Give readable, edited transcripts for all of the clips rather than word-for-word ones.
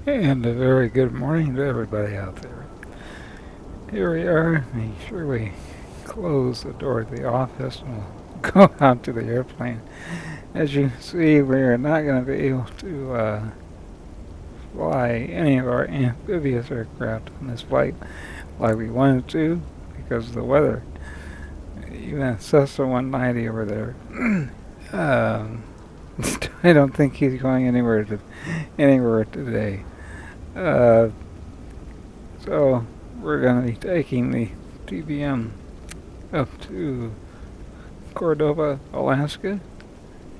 And a very good morning to everybody out there. Here we are. Make sure we close the door to the office and we'll go out to the airplane. As you see, we are not going to be able to fly any of our amphibious aircraft on this flight like we wanted to because of the weather. Even a Cessna 190 over there. um, I don't think he's going anywhere today. Uh, So we're going to be taking the TBM up to Cordova, Alaska.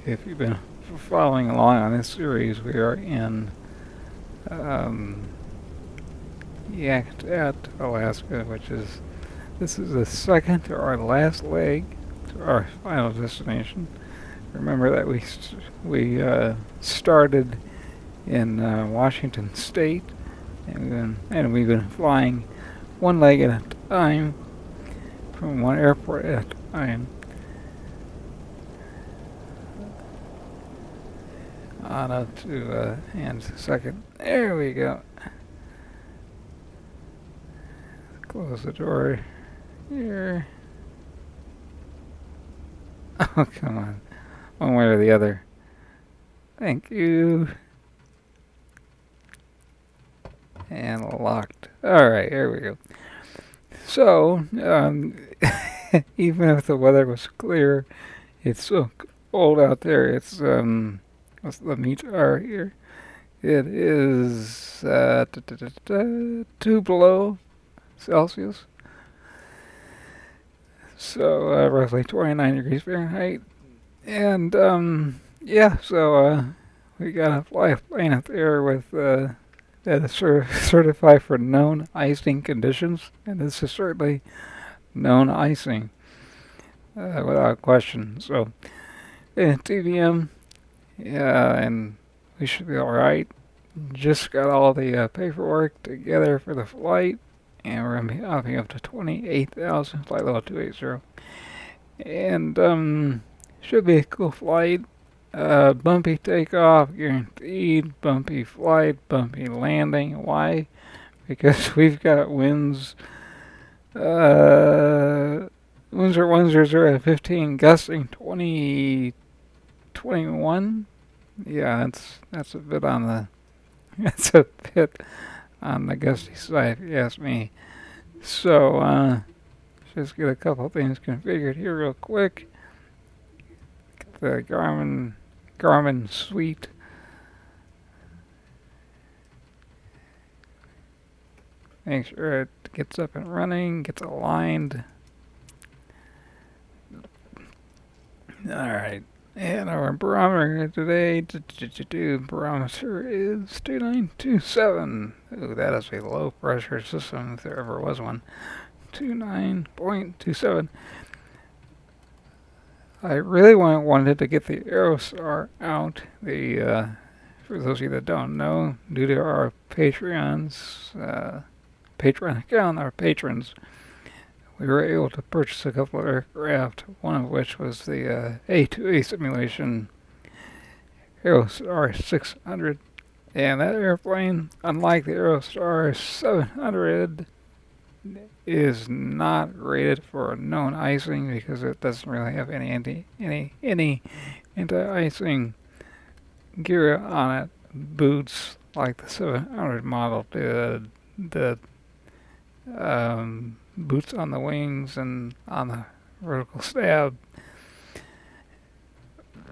If you've been following along on this series, we are in Yakutat, Alaska, this is the second to our last leg to our final destination. Remember that we started in Washington State, and we've been flying one leg at a time from one airport at a time on up to and second. There we go. Close the door here. Oh, come on. One way or the other. Thank you. And locked. Alright, here we go. So, even if the weather was clear, it's so cold out there. It's, what's the meter here? It is 2 below Celsius. So, roughly 29 degrees Fahrenheit. And, yeah, so, we got a fly a plane up there with, that is certified for known icing conditions. And this is certainly known icing, without question. So, TBM, yeah, and we should be alright. Just got all the paperwork together for the flight, and we're going to be hopping up to 28,000, flight level 280. And, should be a cool flight. Bumpy takeoff, guaranteed. Bumpy flight, bumpy landing. Why? Because we've got winds. Winds are 100 at 15, gusting 20, 21. Yeah, that's a bit on the that's a bit on the gusty side, if you ask me. So, just get a couple things configured here real quick. Get the Garmin suite. Make sure it gets up and running, gets aligned. Alright, and our barometer today, barometer is 2927. Ooh, that is a low pressure system if there ever was one. 29.27. I really wanted to get the Aerostar out. For those of you that don't know, due to our Patreon account, our patrons, we were able to purchase a couple of aircraft, one of which was the A2A simulation Aerostar 600. And that airplane, unlike the Aerostar 700, is not rated for known icing because it doesn't really have any anti-icing gear on it. Boots like the 700 model did. The boots on the wings and on the vertical stab.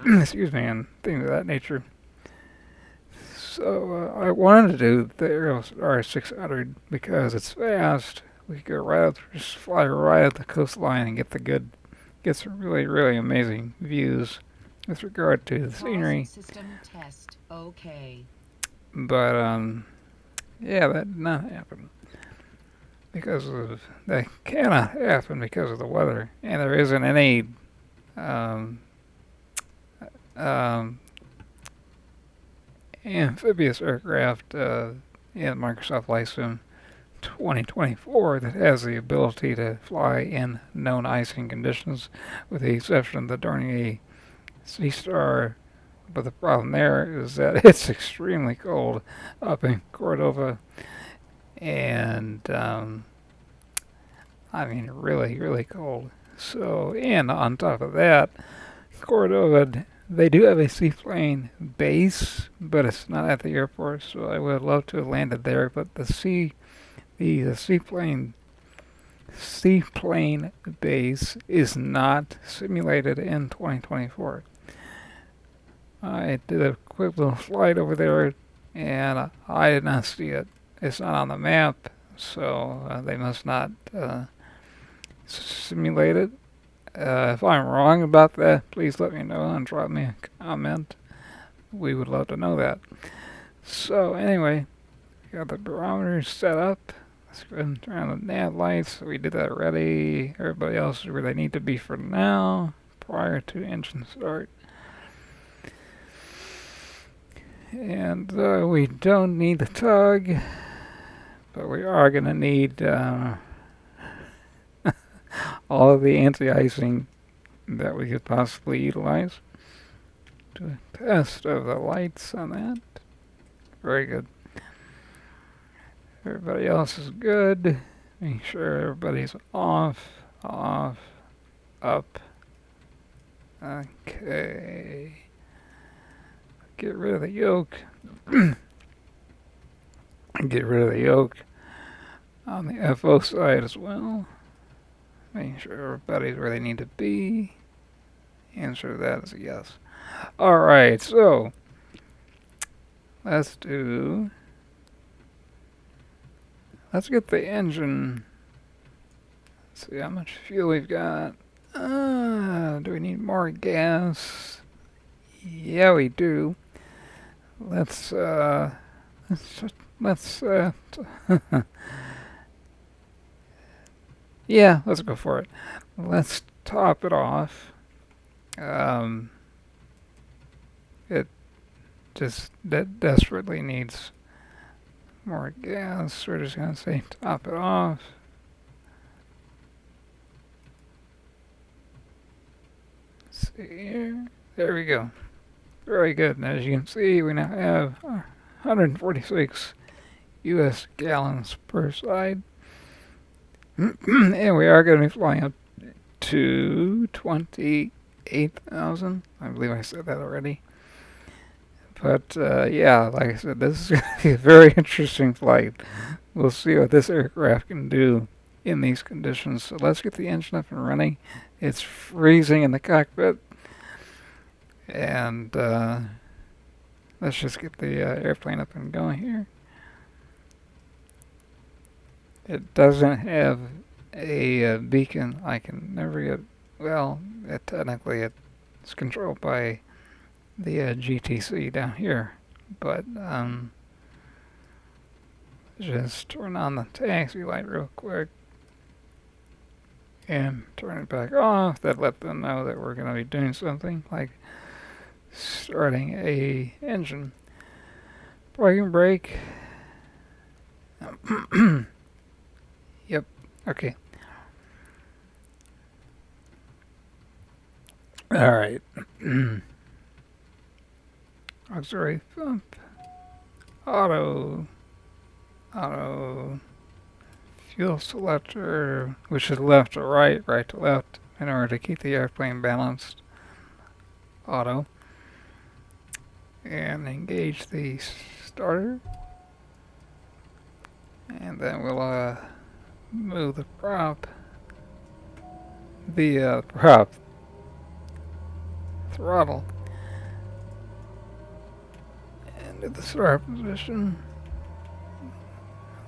Excuse me, and things of that nature. So I wanted to do the Aerostar 600 because it's fast. We could just fly right up the coastline and get some really, really amazing views with regard to the scenery. System test. Okay. But yeah, that did not happen that cannot happen because of the weather, and there isn't any um, um, amphibious aircraft in Microsoft Flight Sim 2024 that has the ability to fly in known icing conditions, with the exception of the Dornier Sea Star But the problem there is that it's extremely cold up in Cordova, and I mean really, really cold. So, and on top of that, Cordova, they do have a seaplane base, but it's not at the airport. So I would love to have landed there, but the seaplane base is not simulated in 2024. I did a quick little flight over there, and I did not see it. It's not on the map, so they must not simulate it. If I'm wrong about that, please let me know and drop me a comment. We would love to know that. So anyway, got the barometers set up. Let's go ahead and turn on the nav lights. We did that already. Everybody else is where they need to be for now, prior to engine start. And we don't need the tug, but we are going to need all of the anti-icing that we could possibly utilize. Do a test of the lights on that. Very good. Everybody else is good. Make sure everybody's off, up. Okay. Get rid of the yoke. Get rid of the yoke on the FO side as well. Making sure everybody's where they need to be. Answer to that is a yes. Alright, so let's get the engine. Let's see how much fuel we've got. Do we need more gas? Yeah, we do. Let's yeah, let's go for it. Let's top it off. It just desperately needs more gas. We're just gonna say top it off. Let's see here. There we go. Very good. And as you can see, we now have 146 US gallons per side. And we are going to be flying up to 28,000. I believe I said that already. But yeah, like I said, this is going to be a very interesting flight. We'll see what this aircraft can do in these conditions. So let's get the engine up and running. It's freezing in the cockpit. And let's just get the airplane up and going here. It doesn't have a beacon. I can never get, well, technically it's controlled by the GTC down here. But just turn on the taxi light real quick and turn it back off. That let them know that we're going to be doing something like starting a engine. Parking brake. Yep. Okay. All right. Auxiliary pump. Auto. Fuel selector, which is left to right, right to left, in order to keep the airplane balanced. Auto. And engage the starter. And then we'll move the prop throttle into the start position.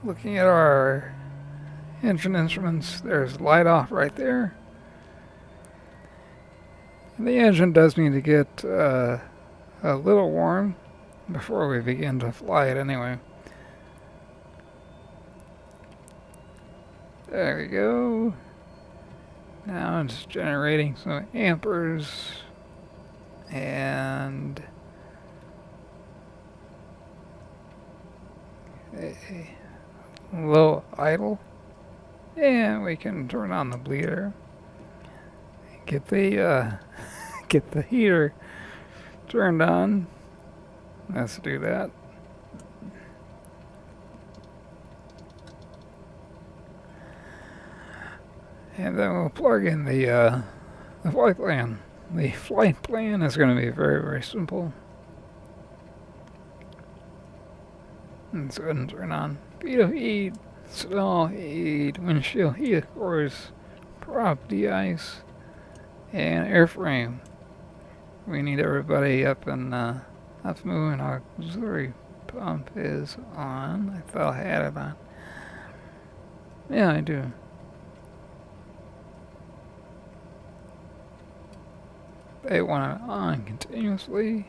Looking at our engine instruments, there's light off right there. And the engine does need to get a little warm before we begin to fly it anyway. There we go. Now it's generating some amperes and a low idle. And we can turn on the bleeder. Get the get the heater turned on. Let's do that. And then we'll plug in the flight plan. The flight plan is going to be very, very simple. Let's go ahead and turn on speed of heat, stall heat, windshield heat, of course, prop de-ice, and airframe. We need everybody up and up moving. Auxiliary pump is on. I thought I had it on. Yeah, I do. They want it on continuously.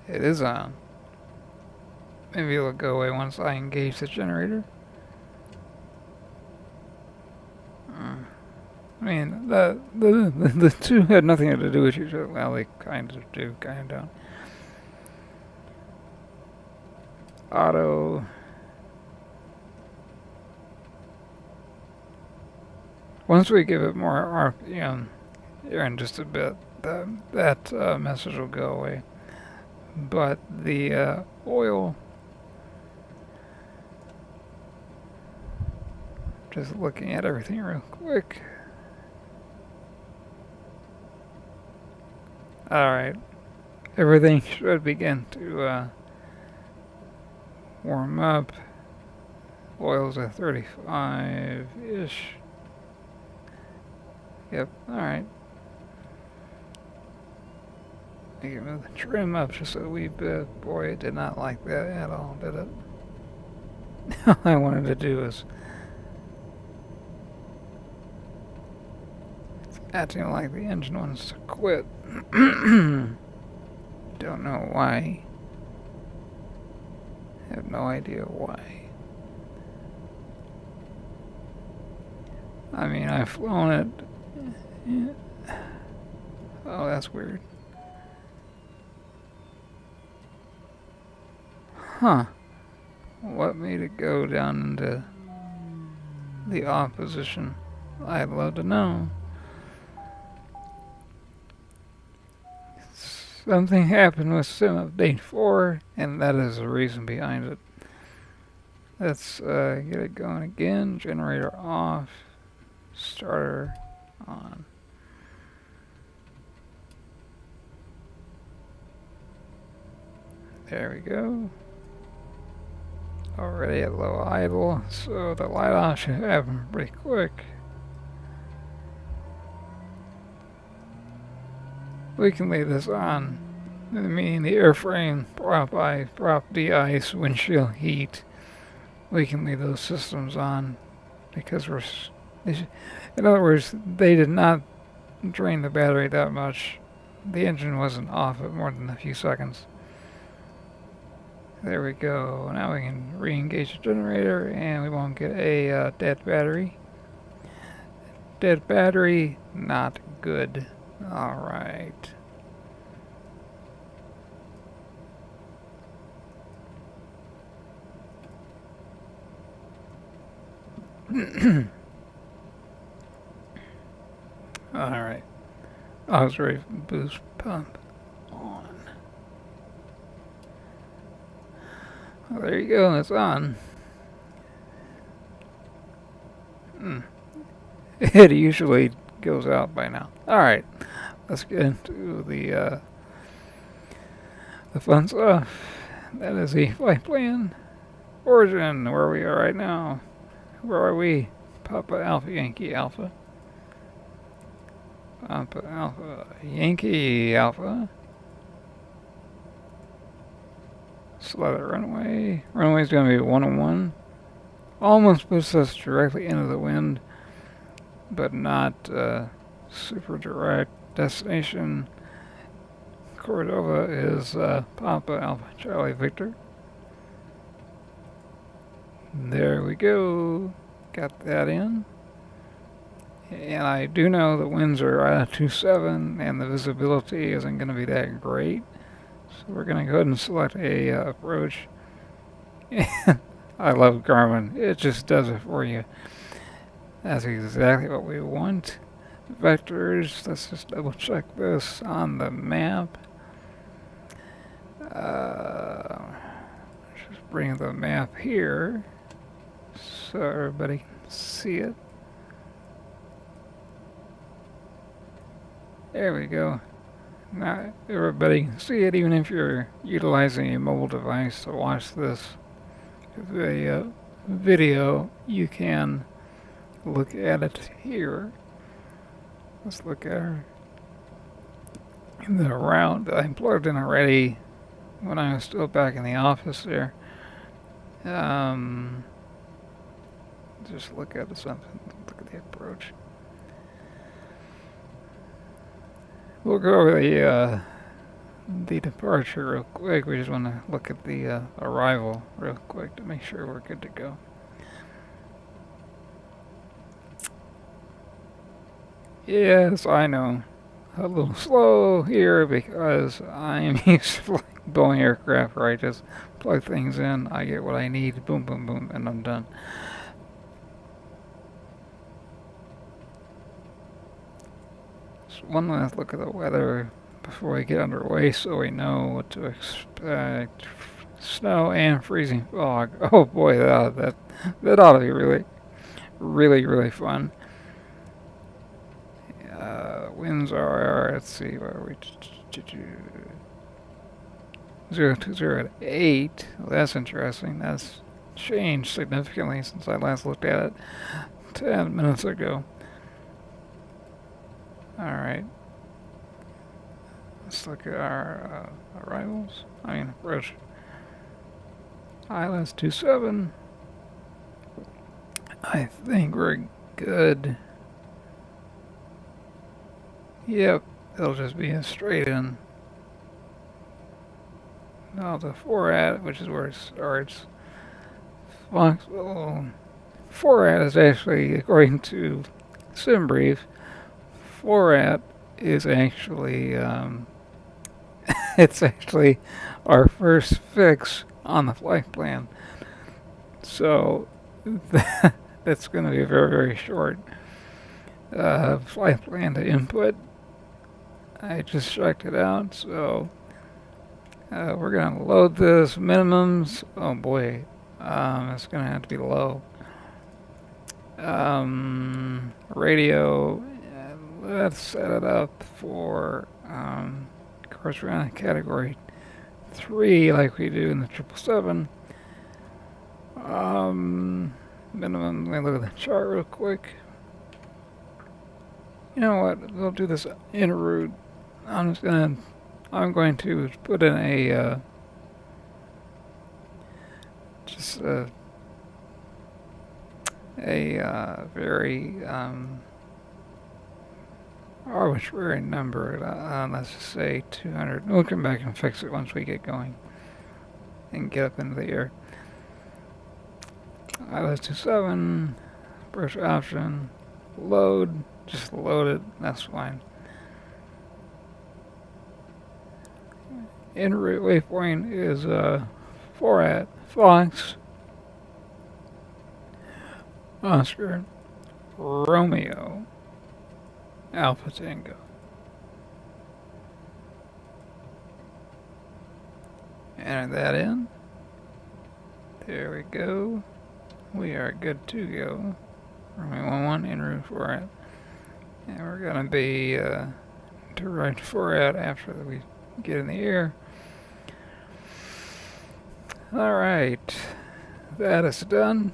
It is on. Maybe it'll go away once I engage the generator. I mean, the two had nothing to do with each other. Well, they kind of do, kind of don't. Auto. Once we give it more RPM, here in just a bit, that message will go away. But the oil, just looking at everything real quick. Alright, everything should begin to warm up. Oil's at 35-ish. Yep, alright. I can move the trim up just a wee bit. Boy, it did not like that at all, did it? All I wanted to do is... It's acting like the engine wants to quit. Don't know why. Have no idea why. I mean, I've flown it. Yeah. Oh, that's weird. Huh. What made it go down into the off position? I'd love to know. Something happened with Sim Update 4, and that is the reason behind it. Let's get it going again. Generator off. Starter on. There we go. Already at low idle, so the light off should happen pretty quick. We can leave this on, meaning the airframe, prop de-ice, windshield heat. We can leave those systems on because in other words, they did not drain the battery that much. The engine wasn't off at more than a few seconds. There we go. Now we can re-engage the generator and we won't get a dead battery. Dead battery, not good. Alright. Alright. Auxiliary boost pump on. Well, there you go, it's on. It usually goes out by now. Alright, let's get into the fun stuff. That is the flight plan. Origin, where we are right now. Where are we? Papa Alpha Yankee Alpha. Papa Alpha Yankee Alpha. Select the runway. Runway is going to be 101. Almost puts us directly into the wind, but not super direct. Destination Cordova is Papa Alpha Charlie Victor. There we go. Got that in. And I do know the winds are at 2.7 and the visibility isn't going to be that great. So we're going to go ahead and select a approach. I love Garmin. It just does it for you. That's exactly what we want. vectors. Let's just double check this on the map. Just bring the map here so everybody can see it. There we go. Now everybody can see it, even if you're utilizing a mobile device to watch this video, you can look at it here. Let's look at the route that I plugged in already when I was still back in the office there. Just look at something. Look at the approach. We'll go over the departure real quick. We just want to look at the arrival real quick to make sure we're good to go. Yes, I know. A little slow here because I'm used to flying Boeing aircraft where I just plug things in, I get what I need, boom, boom, boom, and I'm done. So one last look at the weather before we get underway so we know what to expect. Snow and freezing fog. Oh boy, that ought to be really, really, really fun. Winds are, let's see, where are we? 020 to 8. Well, that's interesting. That's changed significantly since I last looked at it 10 minutes ago. Alright. Let's look at our arrivals. Approach. ILS 27. I think we're good. Yep, it'll just be a straight in. Now the 4 which is where it starts. Well, 4 is actually, according to Debrief, 4 is actually, it's actually our first fix on the flight plan. So that's going to be a very, very short flight plan to input. I just checked it out, so we're going to load this minimums. Oh boy, it's going to have to be low. Radio, let's set it up for, of course, we're on category 3 like we do in the 777. Minimum, let me look at the chart real quick. You know what, we'll do this Enroute. I'm going to put in a, very, arbitrary number. Let's just say 200. We'll come back and fix it once we get going and get up into the air. ILS 27, approach option, load, just load it, that's fine. Enroute waypoint is 4 Fox, Oscar, Romeo, Alpha Tango. Enter that in. There we go. We are good to go. Romeo 11 Enroute 4 and we're gonna be to right 4 after we get in the air. Alright, that is done.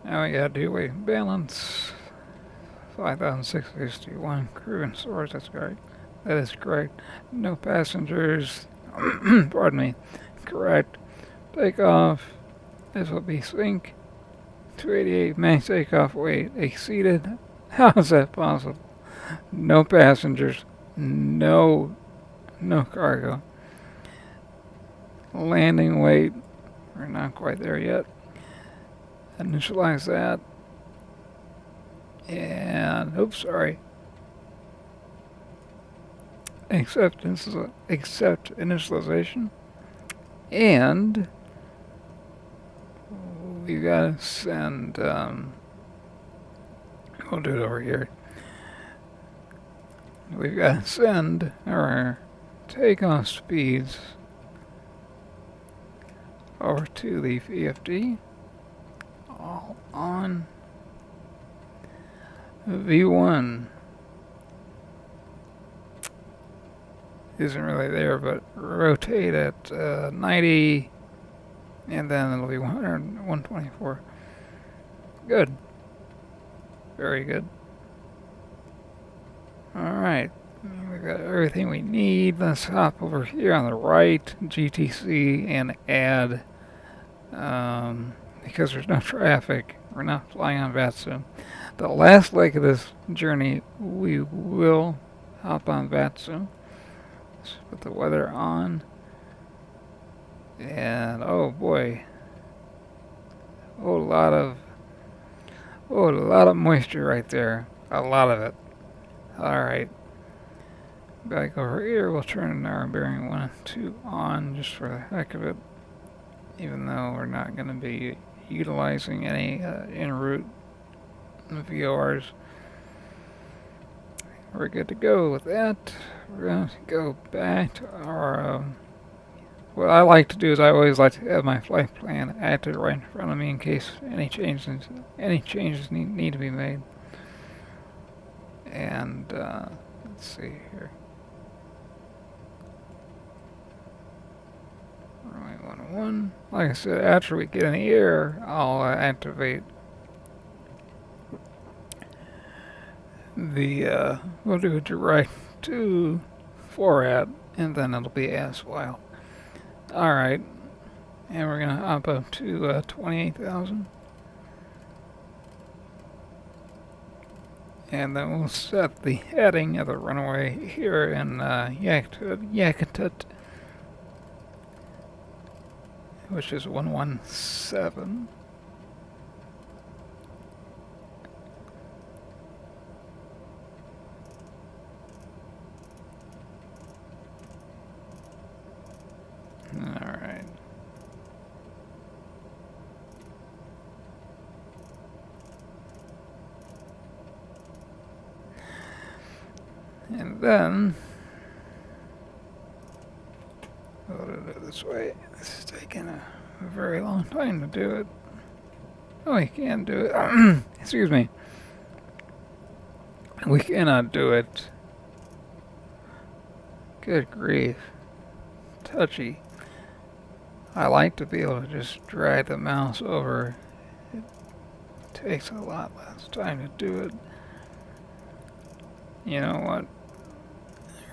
Now we gotta do weight and balance. 5,661 crew and stores, that's correct. That is correct. No passengers. Pardon me. Correct. Takeoff. This will be sync. 288 max takeoff weight exceeded. How is that possible? No passengers. No cargo. Landing weight. We're not quite there yet. Initialize that. And, oops, sorry. Accept initialization. And we gotta send, well, we'll do it over here. We've got to send our takeoff speeds over to the VFD. All on. V1 isn't really there, but rotate at 90, and then it'll be 100, 124. Good. Very good. Alright, we've got everything we need. Let's hop over here on the right, GTC, and add, because there's no traffic, we're not flying on VATSA. The last leg of this journey, we will hop on VATSA. Let's put the weather on. And, oh boy, a lot of moisture right there. A lot of it. Alright. Back over here, we'll turn our bearing 1 and 2 on just for the heck of it. Even though we're not going to be utilizing any Enroute VORs. We're good to go with that. We're going to go back to our... what I like to do is I always like to have my flight plan active right in front of me in case any changes need to be made. And let's see here. Runway 101. Like I said, after we get in the air, I'll activate the, we'll do a direct to FORAD, and then it'll be as well. Alright, and we're going to hop up to 28,000. And then we'll set the heading of the runway here in Yakutat, which is 117. Alright. And then we'll do it this way. This is taking a very long time to do it. Oh, you can do it. Excuse me. We cannot do it. Good grief. Touchy. I like to be able to just drag the mouse over. It takes a lot less time to do it. You know what?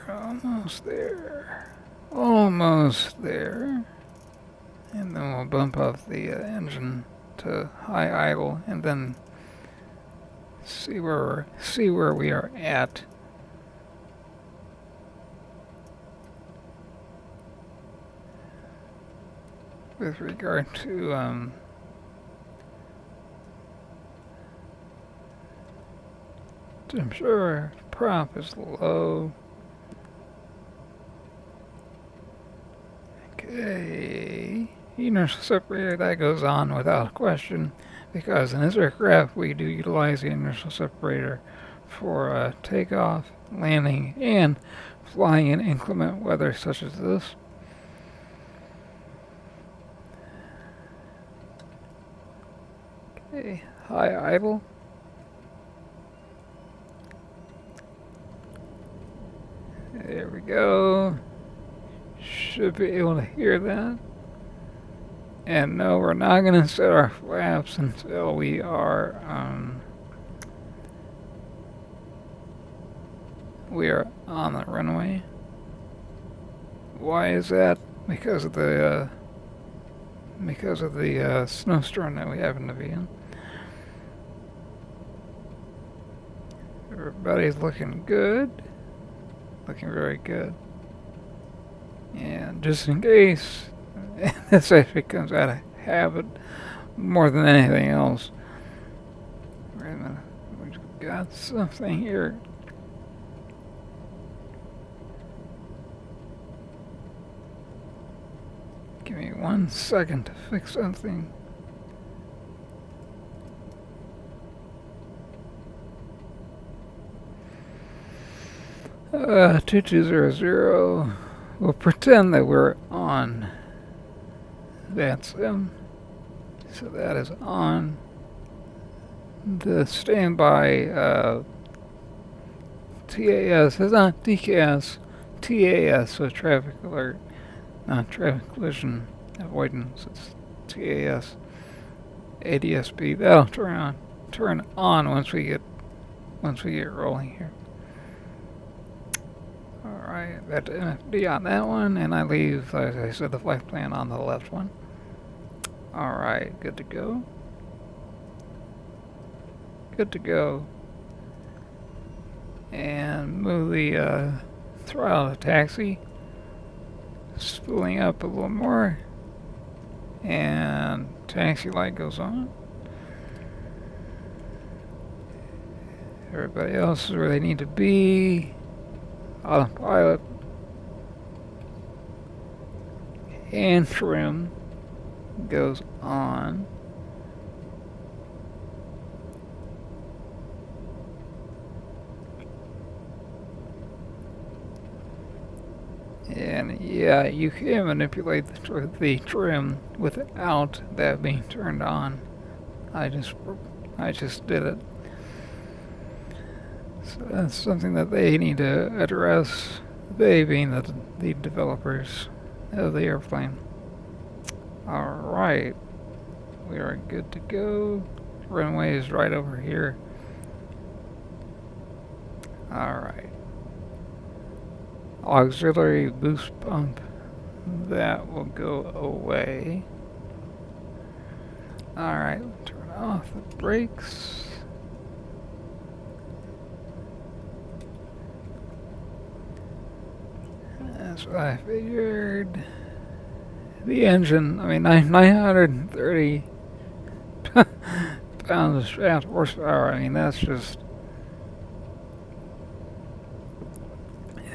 You're almost there. Almost there. And then we'll bump up the engine to high idle and then see where we are at. With regard to I'm sure prop is low. Okay, inertial separator, that goes on without question, because in this aircraft we do utilize the inertial separator for takeoff, landing, and flying in inclement weather such as this. Okay, high idle. There we go. Should be able to hear that. And no, we're not going to set our flaps until we are on the runway. Why is that? Because of the snowstorm that we happen to be in. Everybody's looking good. Looking very good. And just in case, this actually comes out of habit more than anything else. Wait a minute. We've got something here. Give me 1 second to fix something. 2200. We'll pretend that we're on that sim. So that is on. The standby TAS is not DKS, TAS, so traffic alert, not traffic collision avoidance. It's TAS, ADSB. That'll turn on once we get rolling here. All right, that's MFD on that one, and I leave, as I said, the flight plan on the left one. All right, good to go. Good to go. And move the throttle to taxi. Spooling up a little more. And taxi light goes on. Everybody else is where they need to be. Autopilot. And trim goes on. And yeah, you can manipulate the trim without that being turned on. I just did it. So that's something that they need to address. They being the developers of the airplane. All right, we are good to go. Runway is right over here. All right. Auxiliary boost pump, that will go away. Alright, turn off the brakes. That's what I figured. The engine, I mean, 930 pounds of shaft horsepower. I mean, that's just...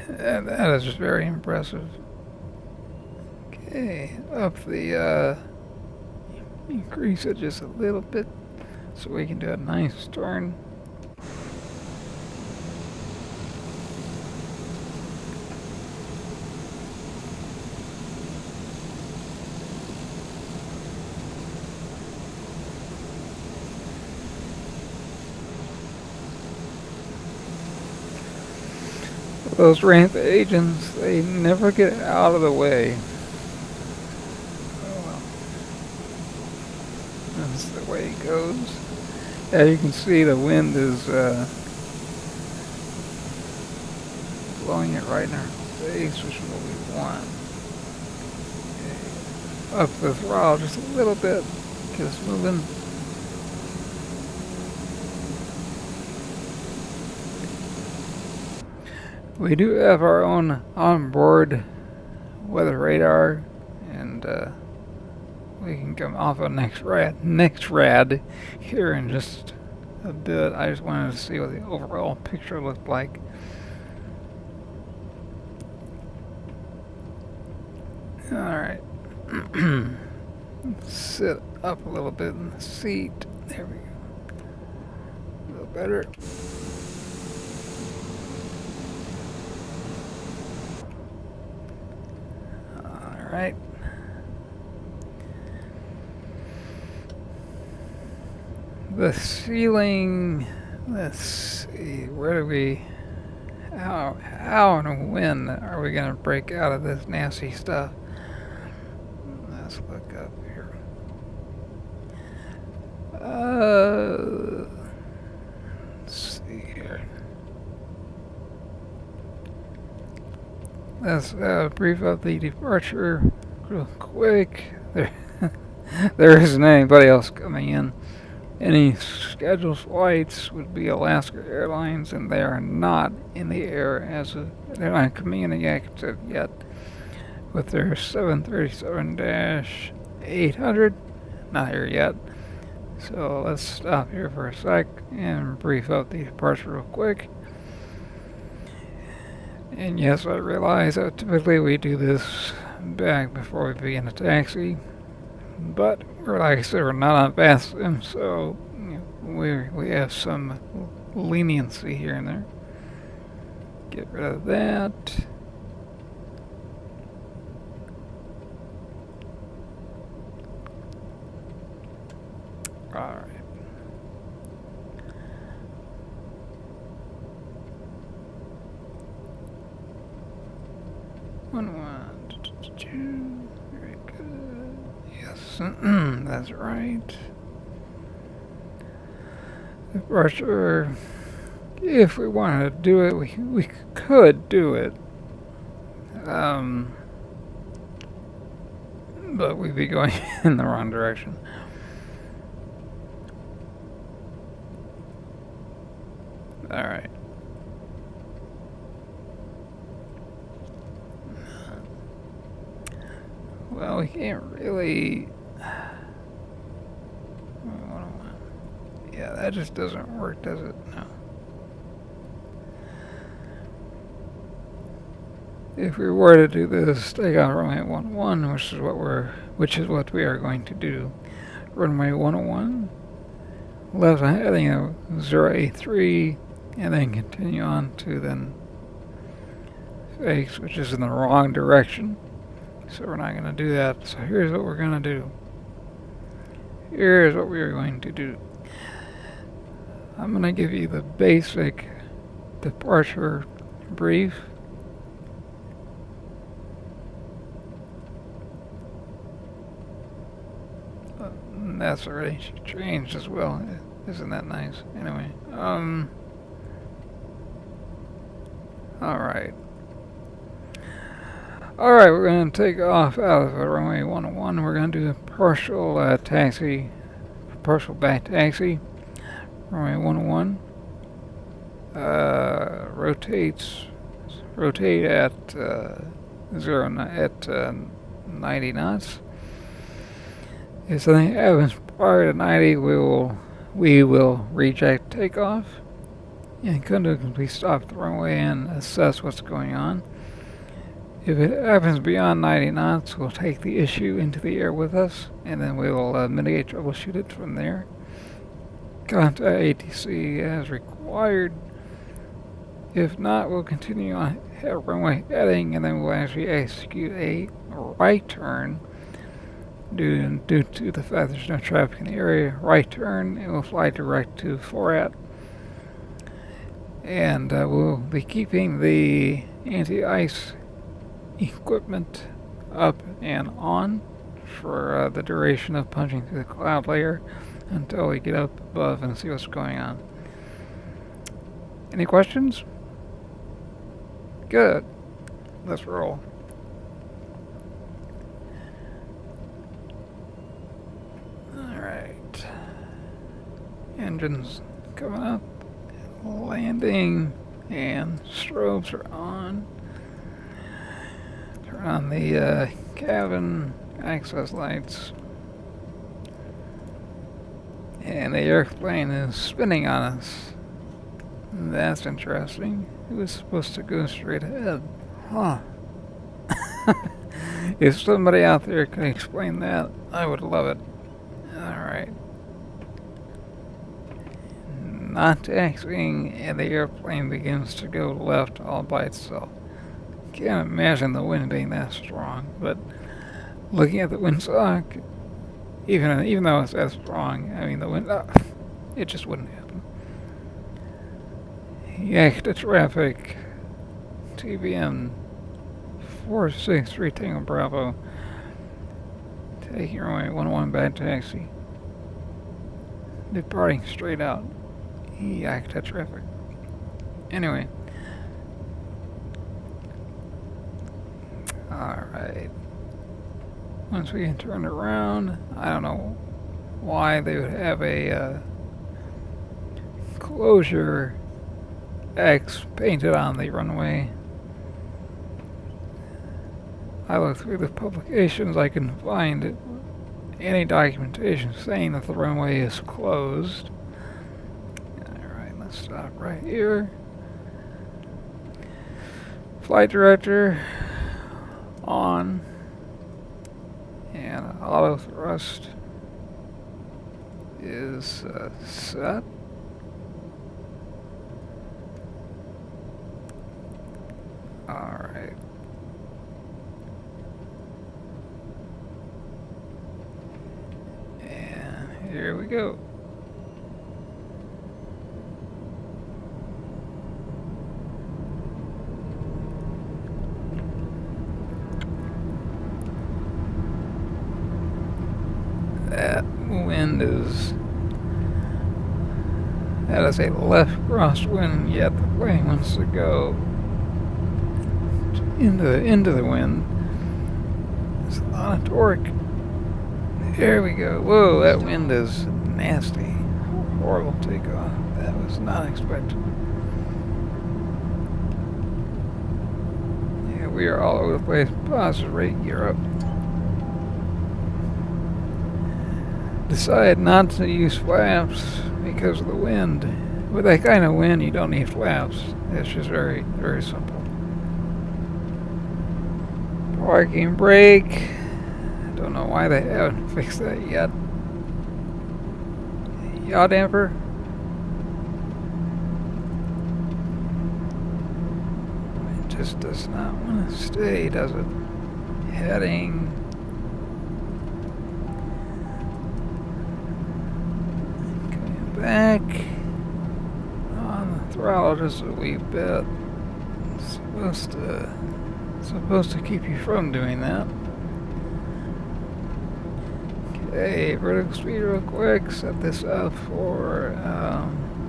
that is just very impressive. Okay, up the, increase it just a little bit so we can do a nice turn. Those ramp agents, they never get out of the way. Oh well. That's the way it goes. As you can see, the wind is blowing it right in our face, which is what we want. Okay. Up the throttle just a little bit, get us moving. We do have our own onboard weather radar, and we can come off of next rad here in just a bit. I just wanted to see what the overall picture looked like. Alright. Sit up a little bit in the seat. There we go. A little better. Alright. The ceiling, let's see, where do we, how and when are we going to break out of this nasty stuff? Let's look up here. Let's see here. Let's brief up the departure real quick. There isn't anybody else coming in. Any scheduled flights would be Alaska Airlines, and they are not in the air they're not communicated yet with their 737-800. Not here yet. So let's stop here for a sec and brief up the departure real quick. And yes, I realize that typically we do this back before we begin the taxi. But like I said, we're not on fast sim, so you know, we have some leniency here and there. Get rid of that. Alright. Two. Very good. Yes, that's right. Departure. If we wanted to do it, we could do it. But we'd be going in the wrong direction. Alright. Well, we can't really... Yeah, that just doesn't work, does it? No. If we were to do this, take out runway 101, which is what we are going to do. Runway 101, left heading of 083, and then continue on to then fakes, which is in the wrong direction. So we're not going to do that. So here's what we're going to do. Here's what we are going to do. I'm going to give you the basic departure brief. That's already changed as well. Isn't that nice? Anyway, alright. Alright, we're going to take off out of runway 101. We're going to do a partial partial back taxi. Runway 101. Rotate at 90 knots. If something happens prior to 90, we will reject takeoff and conductively stop the runway and assess what's going on. If it happens beyond 90 knots, we'll take the issue into the air with us, and then we will mitigate, troubleshoot it from there. Contact ATC as required. If not, we'll continue on runway heading, and then we'll actually execute a right turn. Due to the fact there's no traffic in the area, right turn, and we'll fly direct to FORAT. And we'll be keeping the anti-ice equipment up and on for the duration of punching through the cloud layer until we get up above and see what's going on. Any questions? Good. Let's roll. Alright. Engines coming up, landing, and strobes are on. Turn on the cabin access lights. And the airplane is spinning on us. That's interesting. It was supposed to go straight ahead. Huh. If somebody out there could explain that, I would love it. Alright. Not taxiing, and the airplane begins to go left all by itself. Can't imagine the wind being that strong, but looking at the windsock, even though it's that strong, I mean the wind, it just wouldn't happen. Yak to traffic, TBM 463 Tango Bravo, taking runway 11 bad taxi, departing straight out. Yak to traffic. Anyway. Alright. Once we turn around, I don't know why they would have a closure X painted on the runway. I looked through the publications, I can find any documentation saying that the runway is closed. Alright, let's stop right here. Flight director on, and auto thrust is set. Alright. And here we go. That wind is... That is a left crosswind, yet the plane wants to go into the wind. There's a lot of torque. There we go. Whoa, that wind is nasty. Horrible takeoff. That was not expected. Yeah, we are all over the place. Positive rate gear up. Decide not to use flaps because of the wind. With that kind of wind, you don't need flaps. It's just very, very simple. Parking brake. Don't know why they haven't fixed that yet. Yaw damper. It just does not want to stay, does it? Heading. Back on the throttle just a wee bit. It's supposed to keep you from doing that. Okay, vertical speed real quick. Set this up for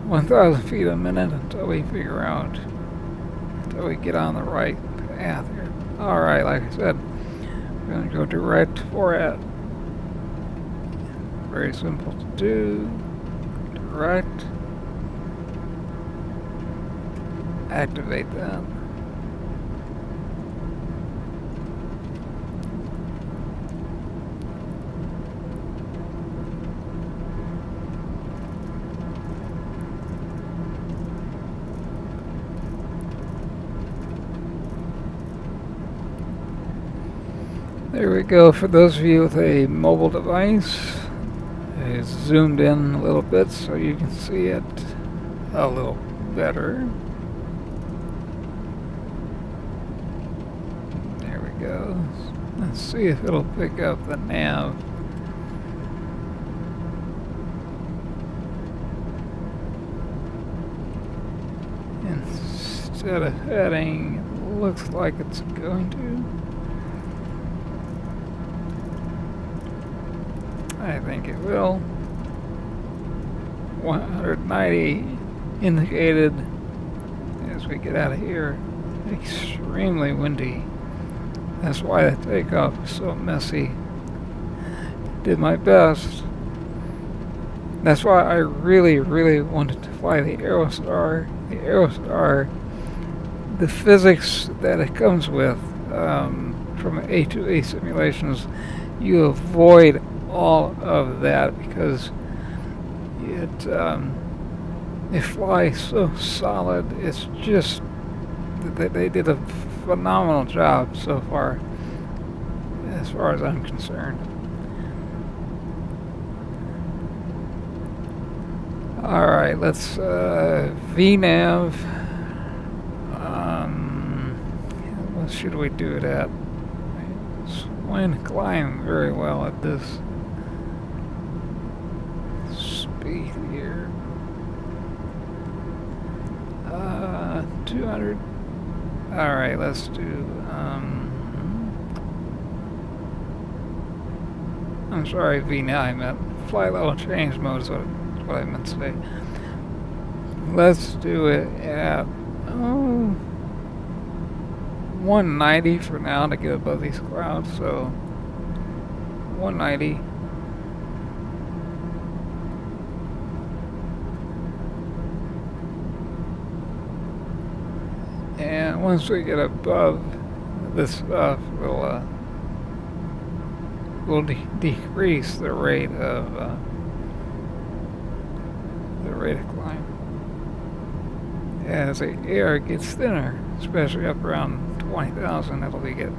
1,000 feet a minute until we get on the right path here. Alright, like I said, we're going to go direct for it. Very simple to do. Direct. Activate that. There we go. For those of you with a mobile device, it's zoomed in a little bit so you can see it a little better. There we go. Let's see if it'll pick up the nav. Instead of heading, it looks like it's going to. I think it will. 190 indicated as we get out of here. Extremely windy. That's why the takeoff is so messy. Did my best. That's why I really, really wanted to fly the Aerostar. The Aerostar, the physics that it comes with from A2A simulations, you avoid all of that because it flies so solid. It's just they did a phenomenal job so far as I'm concerned. Alright, let's VNAV. What should we do it at? It's going to climb very well at this speed here. 200. Alright, let's do I'm sorry, VNAV, I meant flight level change mode is what I meant to say. Let's do it at 190 for now to get above these clouds, so 190. And once we get above this stuff, we'll decrease the rate of climb as the air gets thinner, especially up around 20,000. It'll be it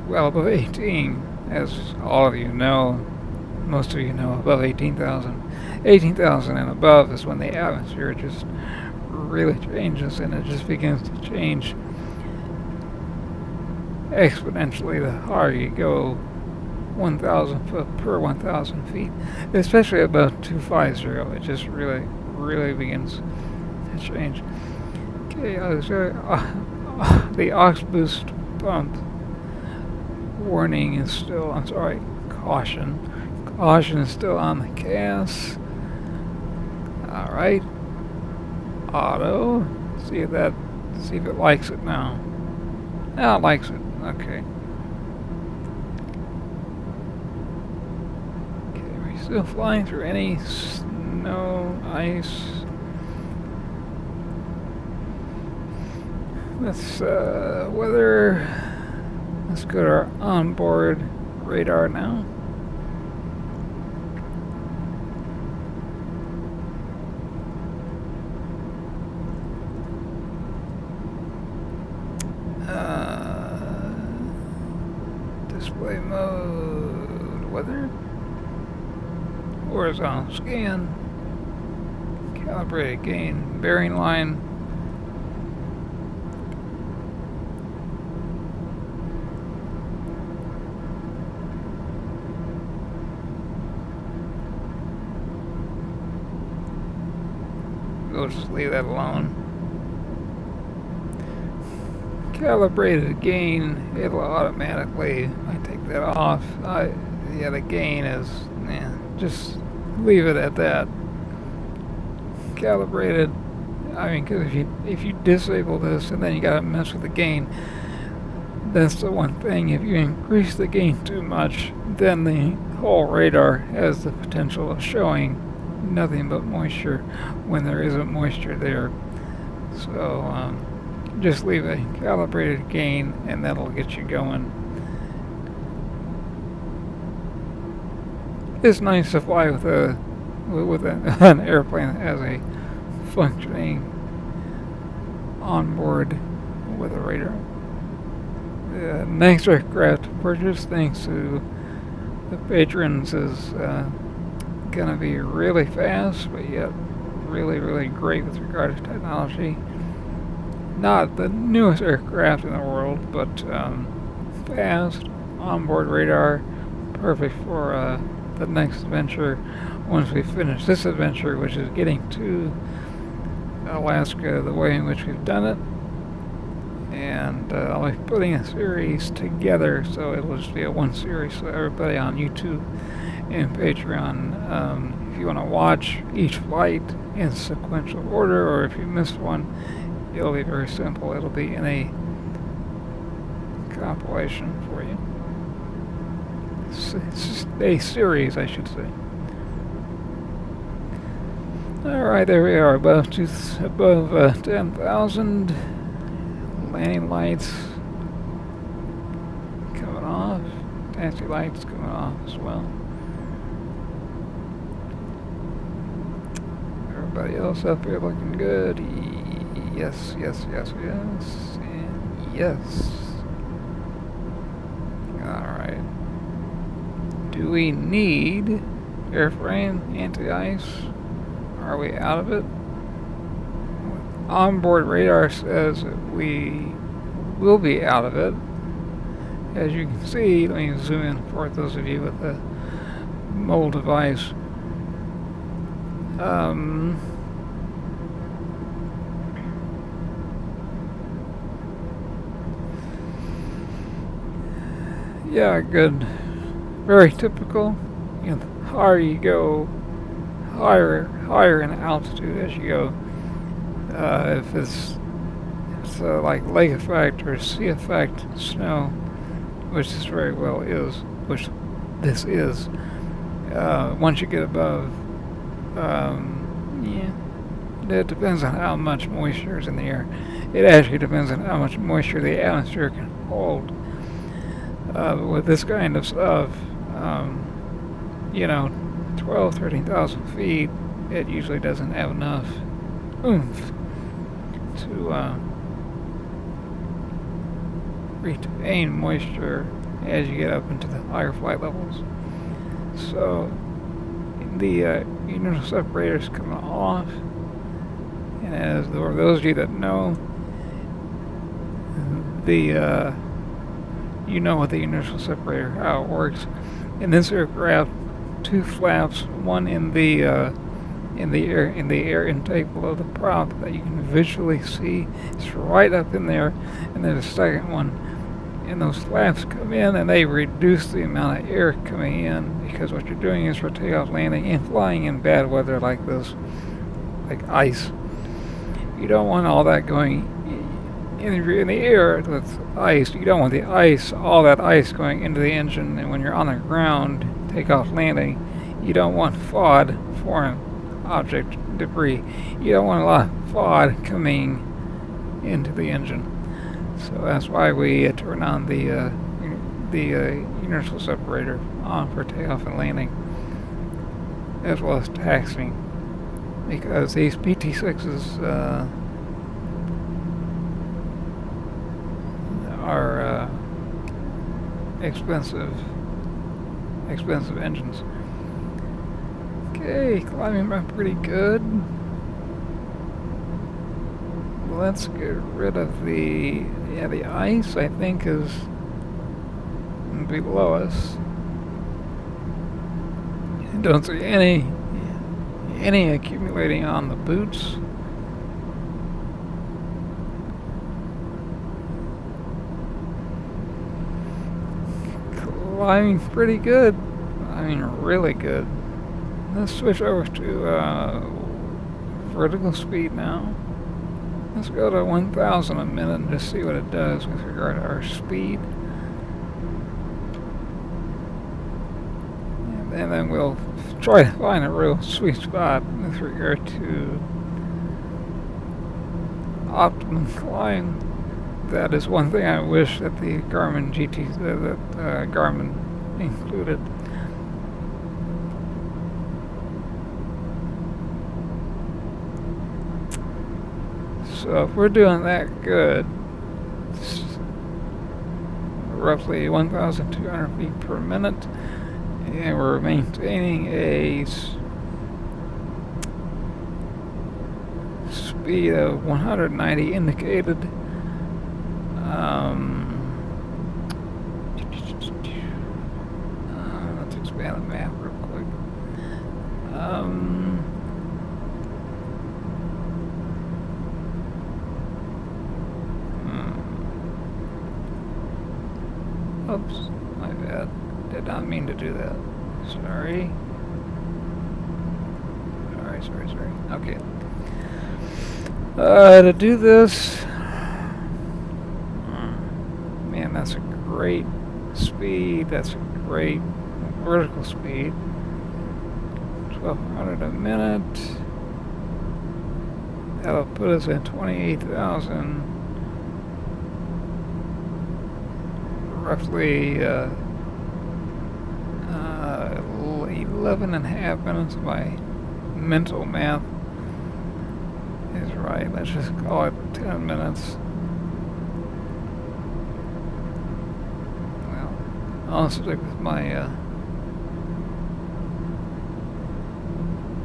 well above 18, as all of you know. Most of you know above 18,000. 18,000 and above is when the atmosphere just really changes, and it just begins to change exponentially the higher you go, 1,000 foot per 1,000 feet, especially above 250. It just really begins to change. Okay, the aux boost pump warning is still, I'm sorry, caution. Caution is still on the gas. Alright. Auto. See if it likes it now. Now it likes it. Okay. Okay, we're still flying through any snow, ice. Let's weather. Let's go to our onboard radar now. Display mode, weather, horizontal scan, calibrated gain, bearing line. We'll just leave that alone. Calibrated gain, it'll automatically, I take that off. Yeah, the gain is, just leave it at that. Calibrated, I mean, because if you disable this and then you gotta mess with the gain, that's the one thing. If you increase the gain too much, then the whole radar has the potential of showing nothing but moisture when there isn't moisture there. So just leave a calibrated gain and that'll get you going. It's nice to fly with an airplane that has a functioning onboard with a radar. The next aircraft purchase, thanks to the patrons, is gonna be really fast, but yet really great with regard to technology. Not the newest aircraft in the world, but fast, onboard radar, perfect for the next adventure once we finish this adventure, which is getting to Alaska the way in which we've done it. And I'll be putting a series together, so it'll just be a one series, so everybody on YouTube and Patreon, if you want to watch each flight in sequential order, or if you missed one, it'll be very simple. It'll be in a compilation for you. It's a series, I should say. Alright, there we are, above 10,000. Landing lights coming off. Taxi lights coming off as well. Everybody else up here looking good. Yes, and yes. Alright. Do we need airframe, anti-ice? Are we out of it? Onboard radar says that we will be out of it. As you can see, let me zoom in for those of you with the mobile device. Yeah, good. Very typical. You know, the higher you go, higher in altitude as you go. If it's like lake effect or sea effect snow, which this very well is, which this is, once you get above, it depends on how much moisture is in the air. It actually depends on how much moisture the atmosphere can hold. With this kind of stuff, 12, 13,000 feet, it usually doesn't have enough oomph to retain moisture as you get up into the higher flight levels. So the unit separators come off, and as those of you that know, the you know what the inertial separator, how it works. In this aircraft, two flaps, one in the air intake below the prop that you can visually see. It's right up in there, and there's a second one. And those flaps come in and they reduce the amount of air coming in, because what you're doing is for takeoff, landing, and flying in bad weather like this, like ice. You don't want all that going in the air with ice. You don't want the ice, all that ice going into the engine, and when you're on the ground, takeoff, landing, you don't want FOD, foreign object debris. You don't want a lot of FOD coming into the engine. So that's why we turn on the inertial separator on for takeoff and landing, as well as taxiing, because these PT6s are expensive engines. Okay, climbing went pretty good. Let's get rid of the ice, I think, is below us. I don't see any accumulating on the boots. Climbing pretty good. I mean, really good. Let's switch over to vertical speed now. Let's go to 1,000 a minute and just see what it does with regard to our speed. And then we'll try to find a real sweet spot with regard to optimum climb. That is one thing I wish that the Garmin Garmin included. So if we're doing that good, roughly 1,200 feet per minute, and we're maintaining a speed of 190 indicated. Let's expand the map real quick. Oops, my bad. Did not mean to do that. Sorry. Sorry. Okay. To do this, man, that's a great speed. That's a great vertical speed. 1,200 a minute. That'll put us at 28,000. Roughly 11 and a half minutes. My mental math is right. Let's just call it 10 minutes. Well, I'll stick with my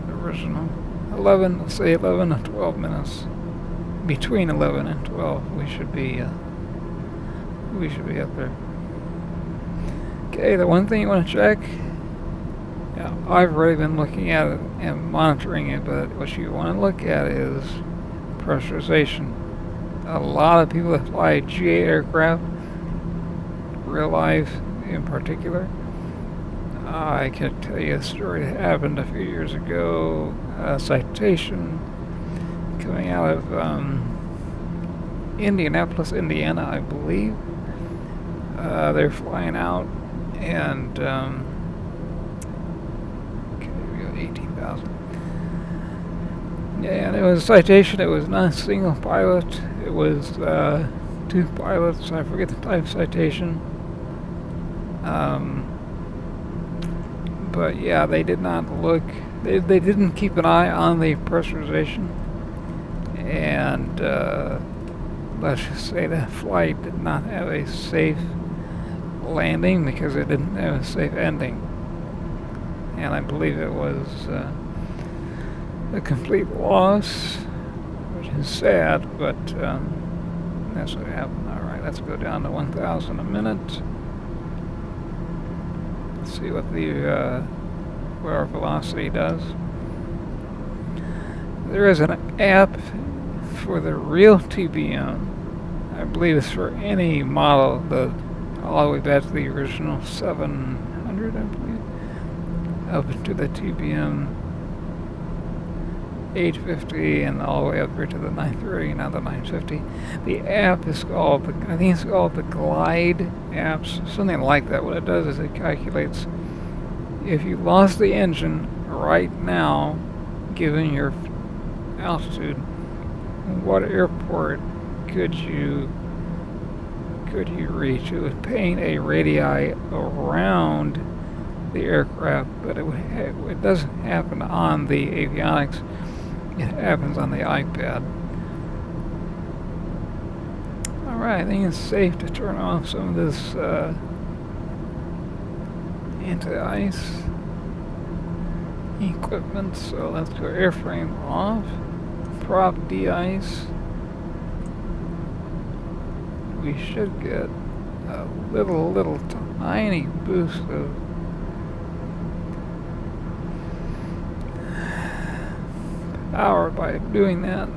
original 11. Let's say 11 to 12 minutes. Between 11 and 12, we should be up there. Okay, the one thing you want to check, I've already been looking at it and monitoring it, but what you want to look at is pressurization. A lot of people that fly GA aircraft, real life in particular, I can tell you a story that happened a few years ago, a citation coming out of Indianapolis, Indiana, I believe. They're flying out, and okay, we got 18,000. Yeah, and it was a citation. It was not a single pilot. It was two pilots. I forget the type of citation. But yeah, they did not look. They didn't keep an eye on the pressurization, and let's just say that flight did not have a safe landing because it didn't have a safe ending. And I believe it was a complete loss, which is sad, but that's what happened. Alright, let's go down to 1,000 a minute. see what what our velocity does. There is an app for the real TBM. I believe it's for any model, all the way back to the original 700, I believe, up to the TBM 850 and all the way up here to the 930, now the 950. The app is called, I think it's called the Glide apps, something like that. What it does is it calculates if you lost the engine right now, given your altitude, what airport could you reach? It would paint a radii around the aircraft, but it doesn't happen on the avionics. It happens on the iPad. Alright, I think it's safe to turn off some of this anti-ice equipment. So let's go airframe off, prop de-ice. We should get a little tiny boost of power by doing that.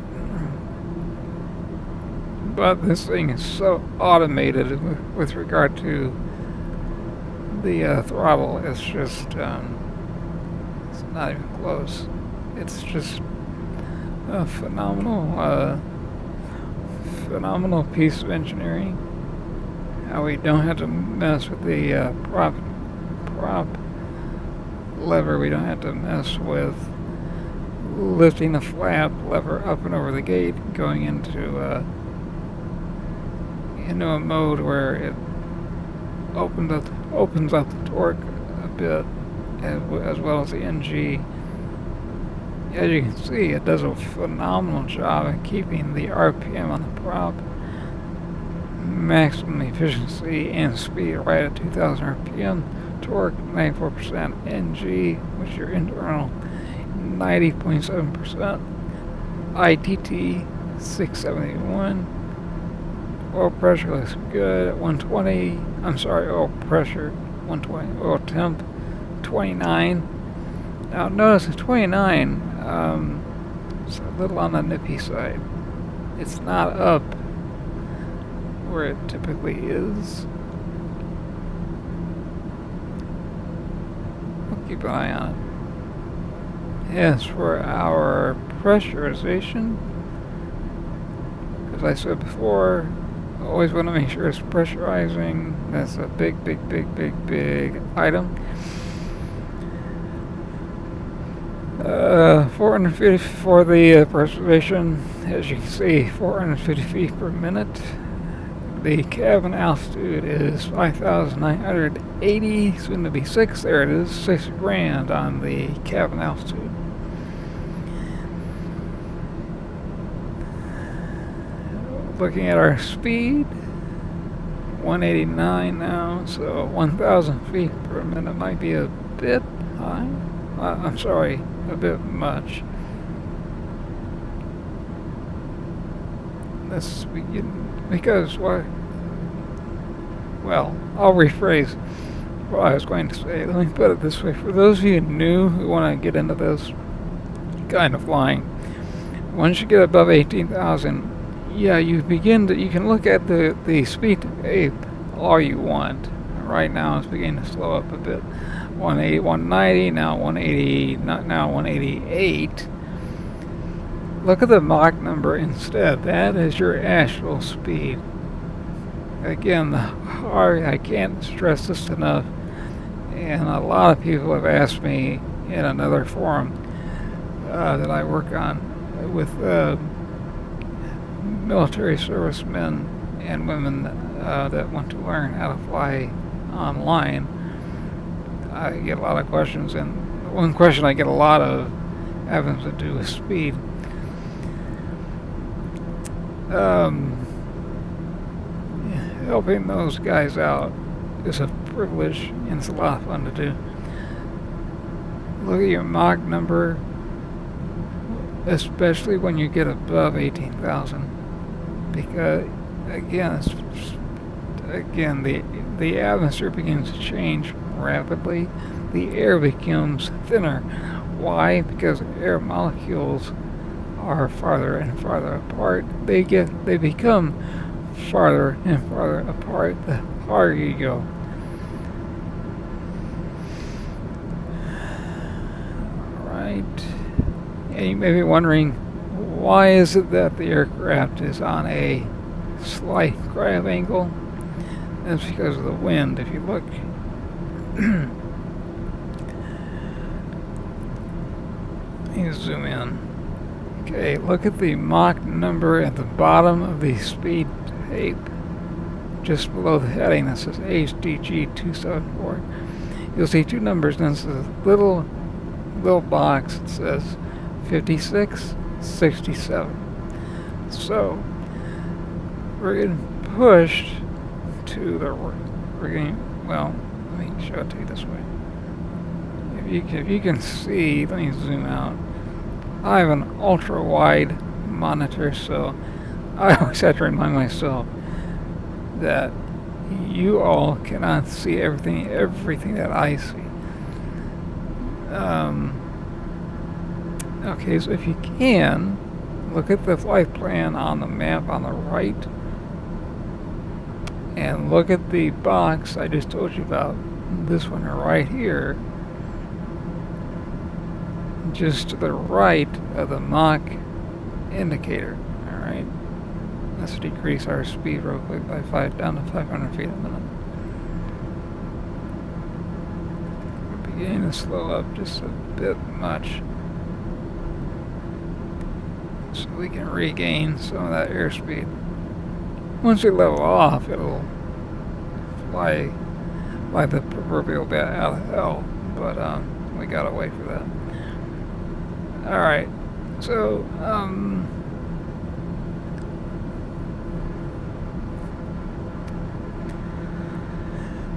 But this thing is so automated with regard to the throttle. It's just it's not even close. It's just a phenomenal piece of engineering. How we don't have to mess with the prop lever. We don't have to mess with lifting the flap lever up and over the gate, going into a mode where it opens up the torque a bit, as well as the NG. As you can see, it does a phenomenal job at keeping the RPM on the prop, maximum efficiency and speed right at 2000 RPM, torque 94%, NG, which is your internal, 90.7%, ITT 671, oil pressure looks good at 120, oil pressure 120, oil temp 29. Now notice the 29, it's a little on the nippy side. It's not up where it typically is. We'll keep an eye on it. As for our pressurization, as I said before, always want to make sure it's pressurizing. That's a big item. 450 for the pressurization. As you can see, 450 feet per minute. The cabin altitude is 5,980, soon to be 6. There it is, 6 grand on the cabin altitude. Looking at our speed, 189 now, so 1,000 feet per minute might be a bit high. I'm sorry, a bit much. Let's begin, because what? Well, I'll rephrase what I was going to say. Let me put it this way: for those of you new who want to get into this kind of flying, once you get above 18,000, yeah, you can look at the speed to tape all you want. Right now, it's beginning to slow up a bit. 180, 190, now 180, now 188. Look at the Mach number instead. That is your actual speed. Again, I can't stress this enough, and a lot of people have asked me in another forum that I work on with military servicemen and women that want to learn how to fly online. I get a lot of questions, and one question I get a lot of having to do with speed. Helping those guys out is a privilege, and it's a lot of fun to do. Look at your Mach number, especially when you get above 18,000, because again, the atmosphere begins to change rapidly, the air becomes thinner. Why? Because air molecules are farther and farther apart. They become farther and farther apart the harder you go. Alright. And you may be wondering, why is it that the aircraft is on a slight grab angle? That's because of the wind. If you look, let me zoom in. Okay, look at the Mach number at the bottom of the speed tape, just below the heading that says HDG 274. You'll see two numbers, and this is a little box that says 5667. So we're getting pushed to the, well, let me show it to you this way. If you can see, let me zoom out. I have an ultra wide monitor, so I always have to remind myself that you all cannot see everything that I see. Okay, so if you can, look at the flight plan on the map on the right, and look at the box I just told you about, this one right here, just to the right of the Mach indicator. Alright, let's decrease our speed real quick by down to 500 feet a minute. We're beginning to slow up just a bit much, so we can regain some of that airspeed. Once we level off, it'll fly the proverbial bat out of hell, but we gotta wait for that. Alright, so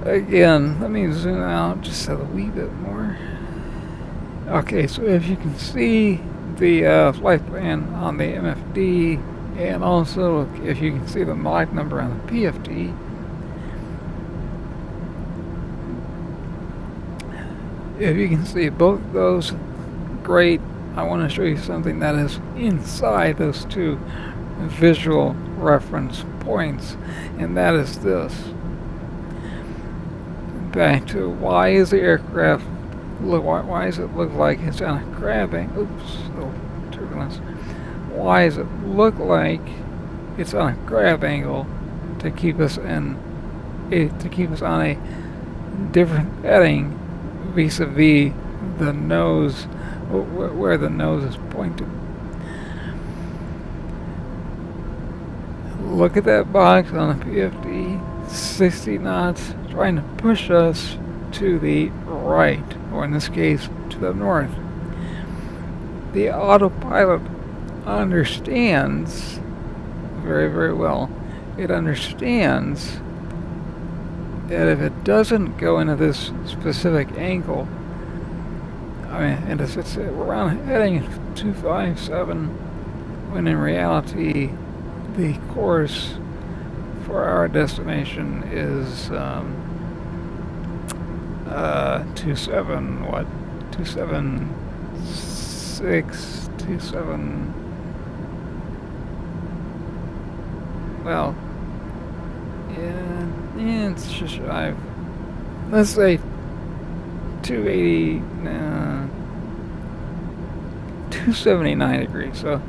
again, let me zoom out just a wee bit more. Okay, so if you can see the flight plan on the MFD, and also if you can see the Mach number on the PFD, if you can see both of those, great. I want to show you something that is inside those two visual reference points, and that is this. Back to why is the aircraft why does it look like it's on a grab angle? Oops, little turbulence. Why does it look like it's on a grab angle to keep us on a different heading vis-a-vis the nose, where the nose is pointed? Look at that box on the PFD, 60 knots, trying to push us to the right, or in this case, to the north. The autopilot understands very, very well. It understands that if it doesn't go into this specific angle, and it's around heading 257, when in reality the course for our destination is 276, 27. Well, yeah, it's just shy. Let's say 280, 279 degrees. So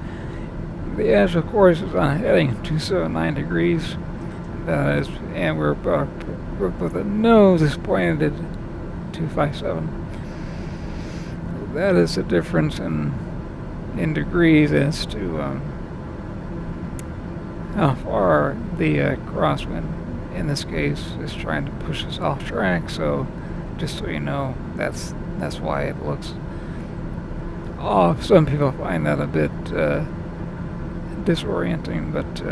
the actual course is on heading 279 degrees. That is, and we're with the nose is pointed at 257. That is the difference in degrees as to how far the crosswind, in this case, is trying to push us off track. So, just so you know, that's why it looks off. Some people find that a bit disorienting, but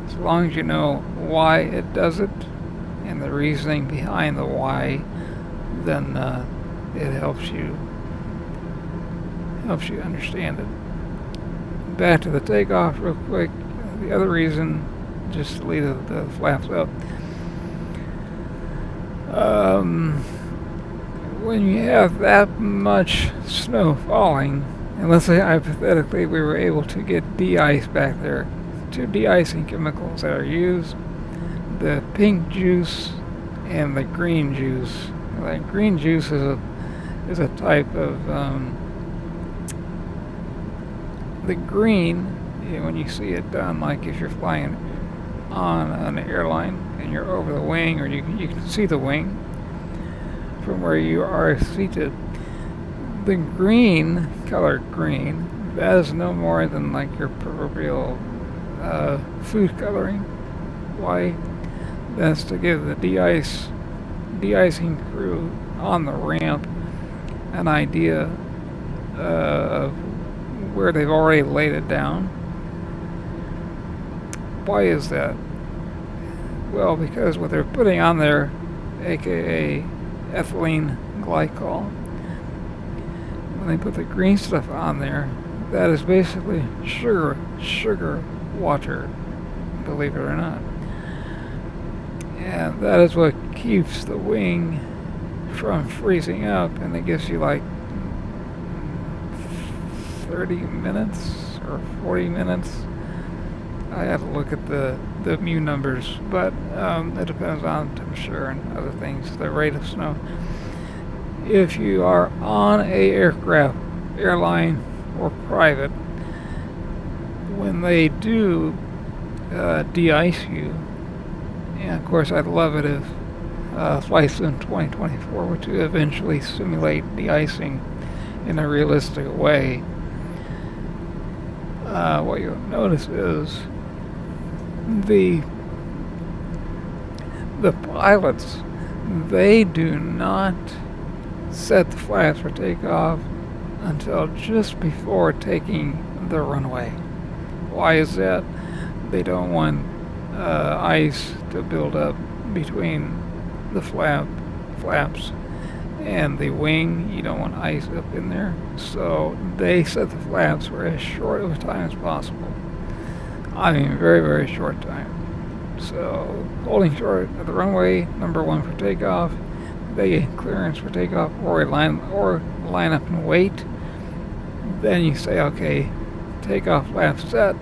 as long as you know why it does it and the reasoning behind the why, then it helps you understand it. Back to the takeoff real quick. The other reason, just to leave the flaps up, Um, when you have that much snow falling, and let's say hypothetically we were able to get de-ice back there, two de-icing chemicals that are used, the pink juice and the green juice. The green juice is a type of the green. When you see it done, like if you're flying on an airline and you're over the wing, or you can see the wing from where you are seated. The green, color green, that is no more than like your proverbial food coloring. Why? That's to give the de-icing crew on the ramp an idea of where they've already laid it down. Why is that? Well, because what they're putting on there, aka ethylene glycol, when they put the green stuff on there, that is basically sugar water, believe it or not. And that is what keeps the wing from freezing up, and it gives you like 30 minutes or 40 minutes. I have to look at the mu numbers, but it depends on temperature and other things, the rate of snow. If you are on a aircraft, airline, or private, when they do de-ice you, and of course I'd love it if flights in 2024 were to eventually simulate de-icing in a realistic way. What you'll notice is the pilots, they do not set the flaps for takeoff until just before taking the runway. Why is that? They don't want ice to build up between the flaps and the wing. You don't want ice up in there, so they set the flaps for as short of a time as possible. I mean, very, very short time. So, holding short at the runway, number one for takeoff, they get clearance for takeoff, or line up and wait. Then you say, okay, takeoff flap set,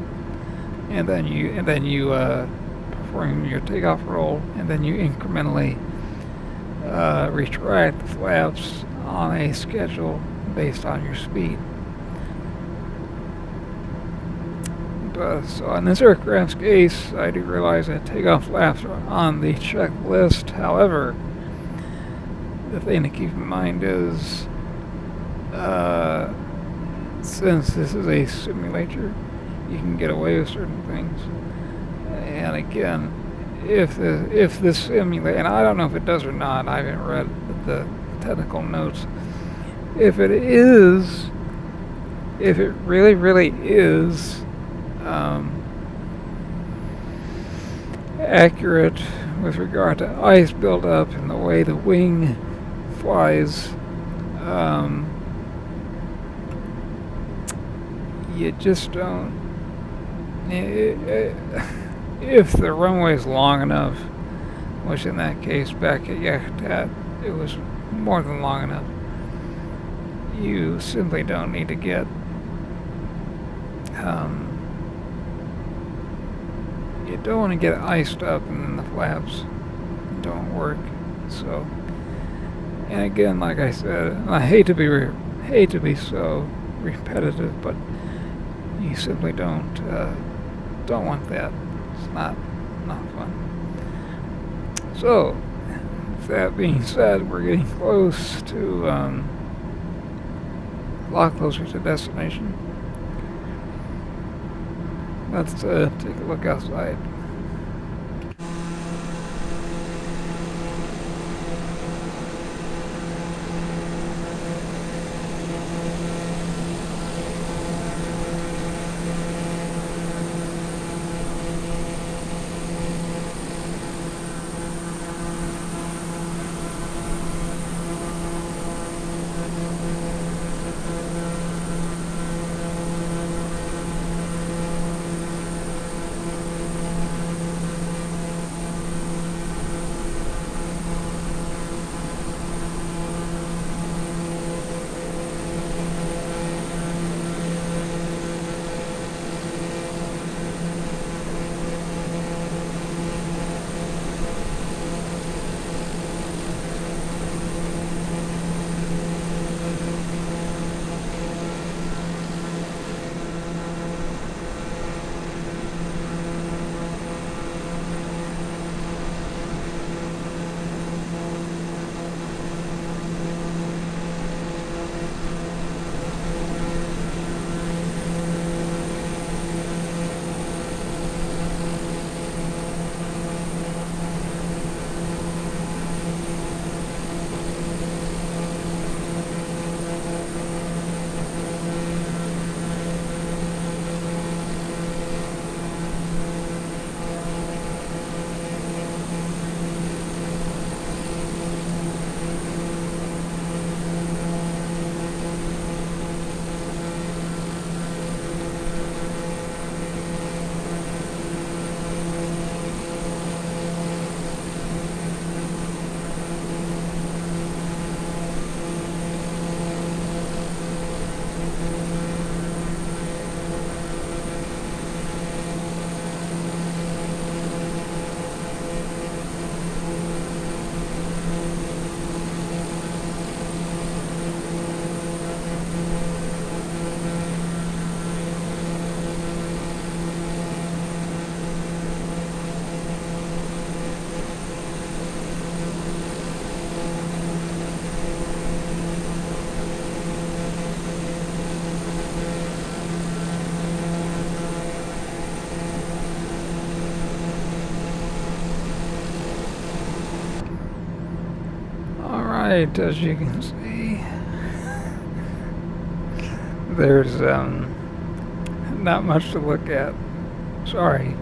and then you perform your takeoff roll, and then you incrementally retract the flaps on a schedule based on your speed. So in this aircraft's case, I do realize that takeoff flaps are on the checklist. However, the thing to keep in mind is, since this is a simulator, you can get away with certain things. And again, if the simulator, and I don't know if it does or not, I haven't read the technical notes. If it really, really is accurate with regard to ice buildup and the way the wing flies, you just don't. If the runway is long enough, which in that case back at Yakutat, it was more than long enough, you simply don't need to get you don't want to get iced up and then the flaps don't work. So, and again, like I said, and I hate to be so repetitive, but you simply don't want that. It's not fun. So, with that being said, we're getting close to a lot closer to destination. Let's take a look outside. Alright, as you can see, there's not much to look at. Sorry.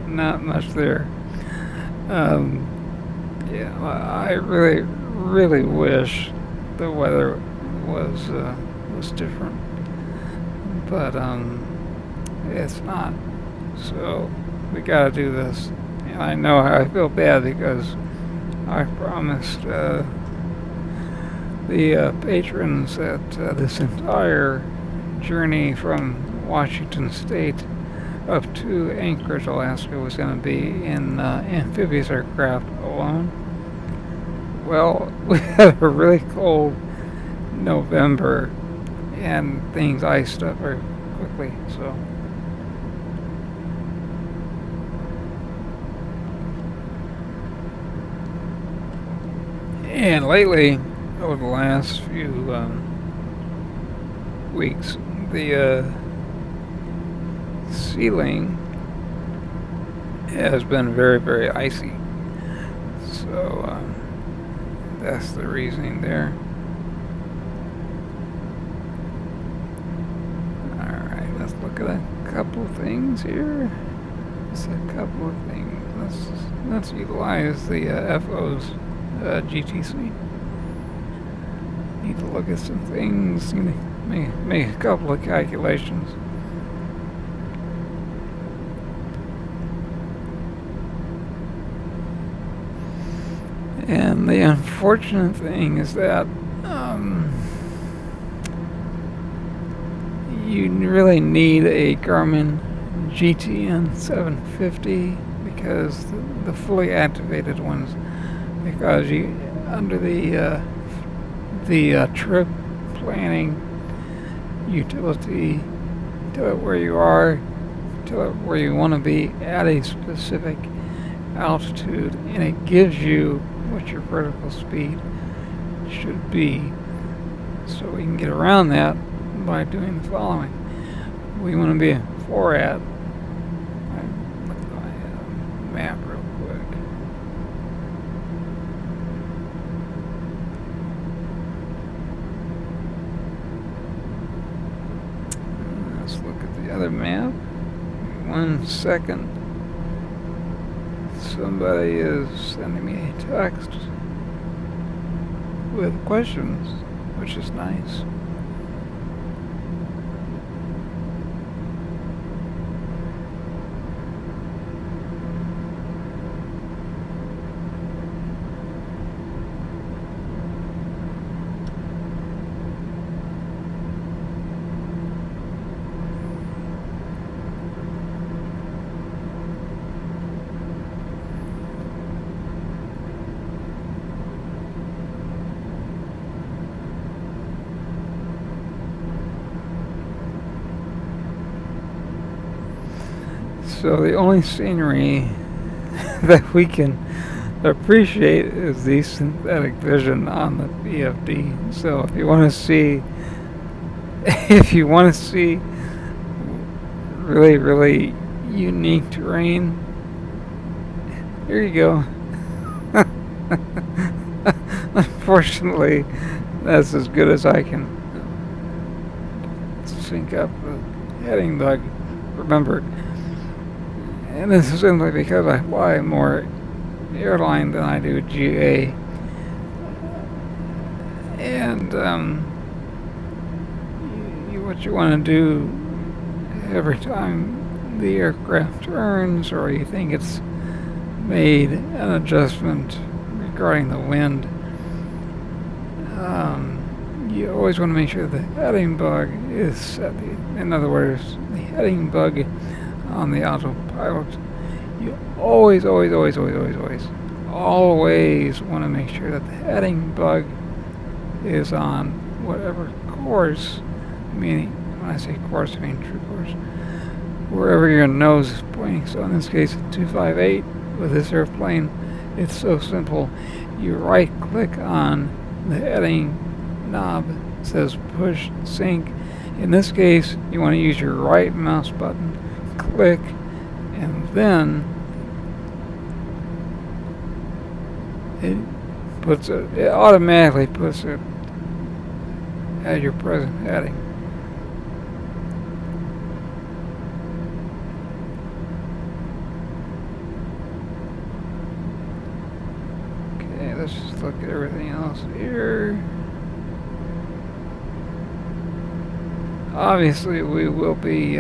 Not much there. Yeah, I really wish the weather was different, but it's not. So we gotta do this. And I know I feel bad because I promised the patrons that this entire journey from Washington State up to Anchorage, Alaska was going to be in amphibious aircraft alone. Well, we had a really cold November and things iced up very quickly, so. And lately, over the last few weeks, the ceiling has been very icy. So that's the reasoning there. Alright, let's look at a couple of things here. Just a couple of things. Let's utilize the FO's GTC. Need to look at some things. Make a couple of calculations. And the unfortunate thing is that you really need a Garmin GTN 750 because the fully activated ones, because you under the trip planning utility, tell it where you are, tell it where you want to be at a specific altitude, and it gives you what your vertical speed should be. So we can get around that by doing the following. We want to be at 4 at. I look at my map real quick. Let's look at the other map. 1 second. Somebody is sending me a text with questions, which is nice. So the only scenery that we can appreciate is the synthetic vision on the BFD. So if you want to see, really unique terrain, here you go. Unfortunately, that's as good as I can sync up the heading bug. Remember. And this is simply because I fly more airline than I do GA. And what you want to do every time the aircraft turns, or you think it's made an adjustment regarding the wind, you always want to make sure the heading bug is set. In other words, the heading bug on the autopilot, you always want to make sure that the heading bug is on whatever course, meaning when I say course I mean true course, wherever your nose is pointing. So in this case 258 with this airplane, it's so simple. You right click on the heading knob, it says push sync. In this case you want to use your right mouse button, click, and then it automatically puts it at your present heading. Okay, let's just look at everything else here. Obviously, we will be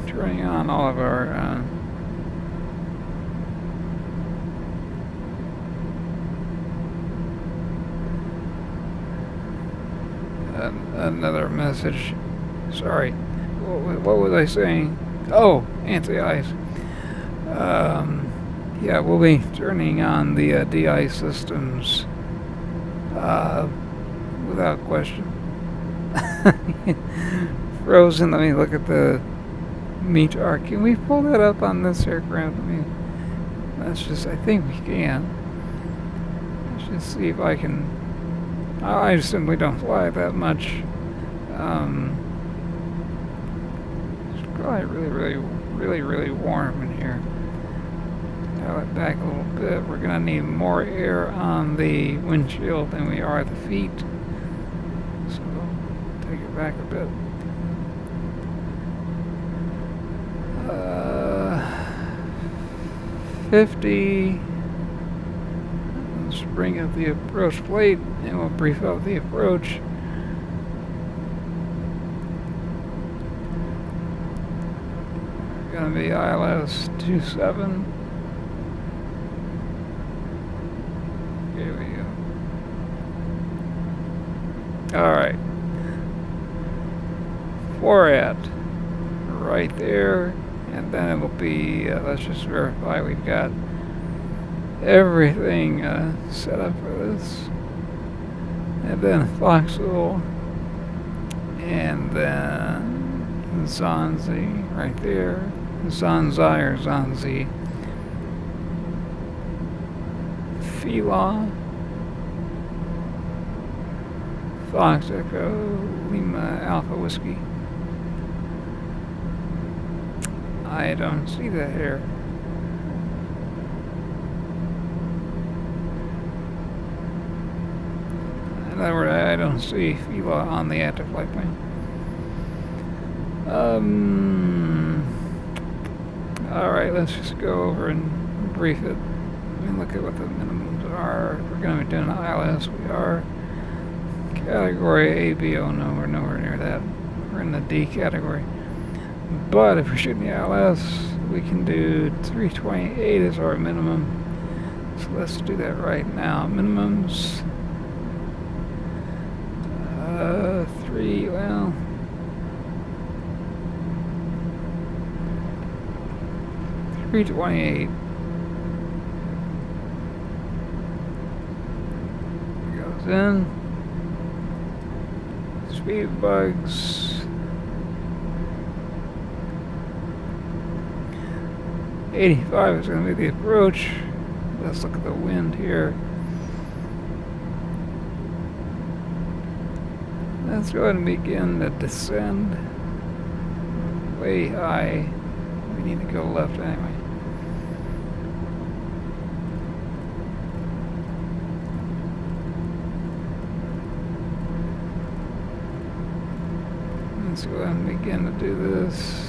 turning on all of our another message. Sorry, what was I saying? Oh, anti-ice. Yeah, we'll be turning on the de-ice systems without question. Frozen. Let me look at the METAR. Can we pull that up on this aircraft? I mean, I think we can. Let's just see if I can. I simply don't fly that much. It's probably really warm in here. Dial it back a little bit. We're gonna need more air on the windshield than we are at the feet. So take it back a bit. 50. Let's bring up the approach plate and we'll brief out the approach. We're gonna be ILS 27. Here we go. Alright. FORAD. Right there. And then it'll be, let's just verify we've got everything set up for this. And then Foxhole. And then Zanzi right there. Zanzi or Zanzi. Fila. Fox Echo Lima Alpha Whiskey. I don't see that here. In other words, I don't see Fila on the active flight plane. Alright, let's just go over and brief it. And look at what the minimums are. We're going to be doing ILS. We are. Category ABO, no, we're nowhere near that. We're in the D category. But if we're shooting the ILS, we can do 328 as our minimum. So let's do that right now. Minimums. 328. Goes in. Speed bugs. 85 is going to be the approach. Let's look at the wind here. Let's go ahead and begin to descend. Way high. We need to go left anyway. Let's go ahead and begin to do this.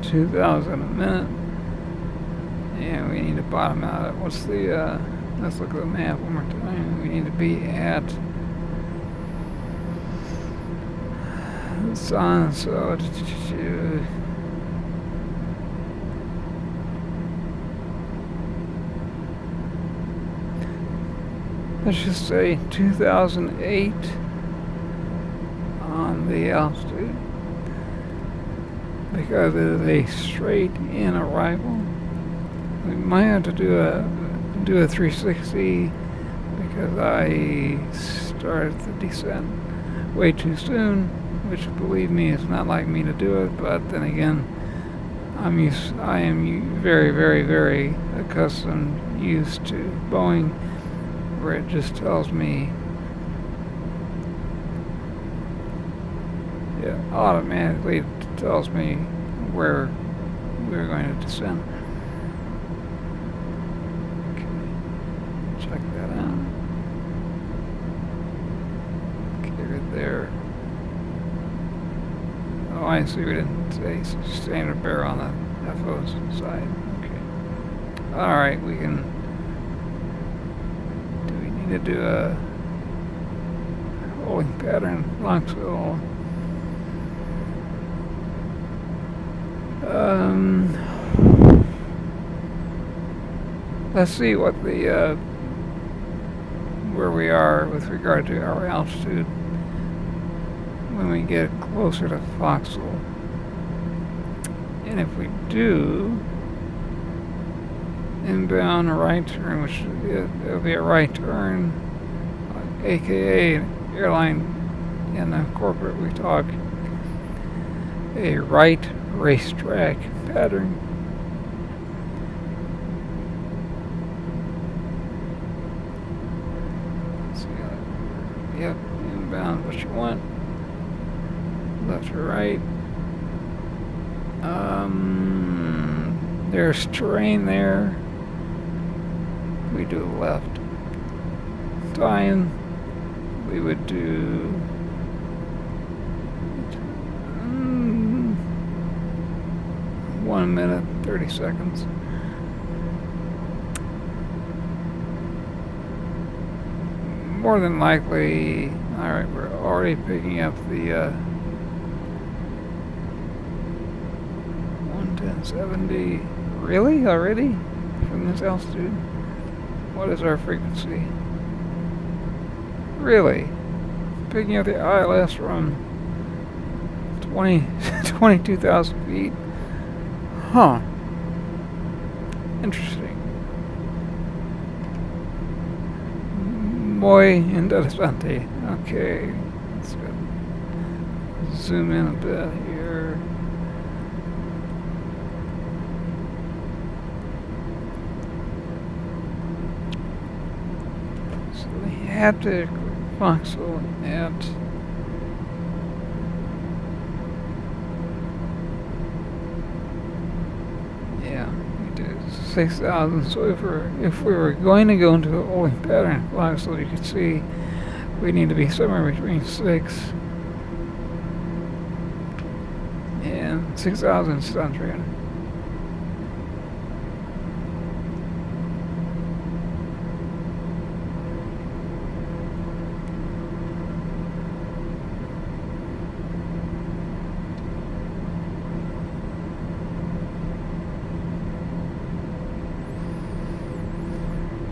$2,000 a minute. And we need to bottom out at what's the let's look at the map one more time. We need to be at sun, so let's just say 2008 on the altitude. Because it is a straight in arrival, we might have to do a 360 because I started the descent way too soon, which believe me is not like me to do it. But then again, I am very accustomed, used to Boeing, where it just tells me it automatically tells me where we're going to descend. Okay, check that out. Okay, right there. Oh, I see. We didn't say standard bear on the FO's side. Okay. All right, we can. Do we need to do a holding pattern Knoxville? Let's see what the where we are with regard to our altitude when we get closer to Foxhole. And if we do inbound right turn, which it'll be a right turn, aka airline in the corporate we talk, a right racetrack pattern. Let's see, yep, inbound what you want. Left or right. There's terrain there. We do left. Time, we would do 1 minute, 30 seconds. More than likely, alright, we're already picking up the 11070. Really? Already? From this altitude? What is our frequency? Really? Picking up the ILS from 22,000 feet? Huh. Interesting. Muy interesante. Okay. Let's go. Zoom in a bit here. So we have to Foxhole at we did 6,000. So if we were going to go into a holding pattern Foxhole, you could see we need to be somewhere between 6 and 6,600.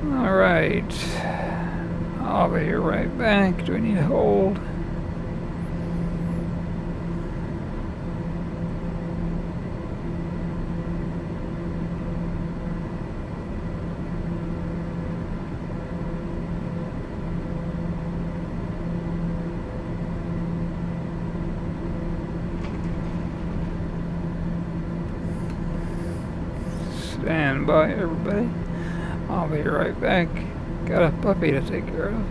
Alright, I'll be right back. Do we need to hold? Stand by, everybody. I'll be right back. Got a puppy to take care of.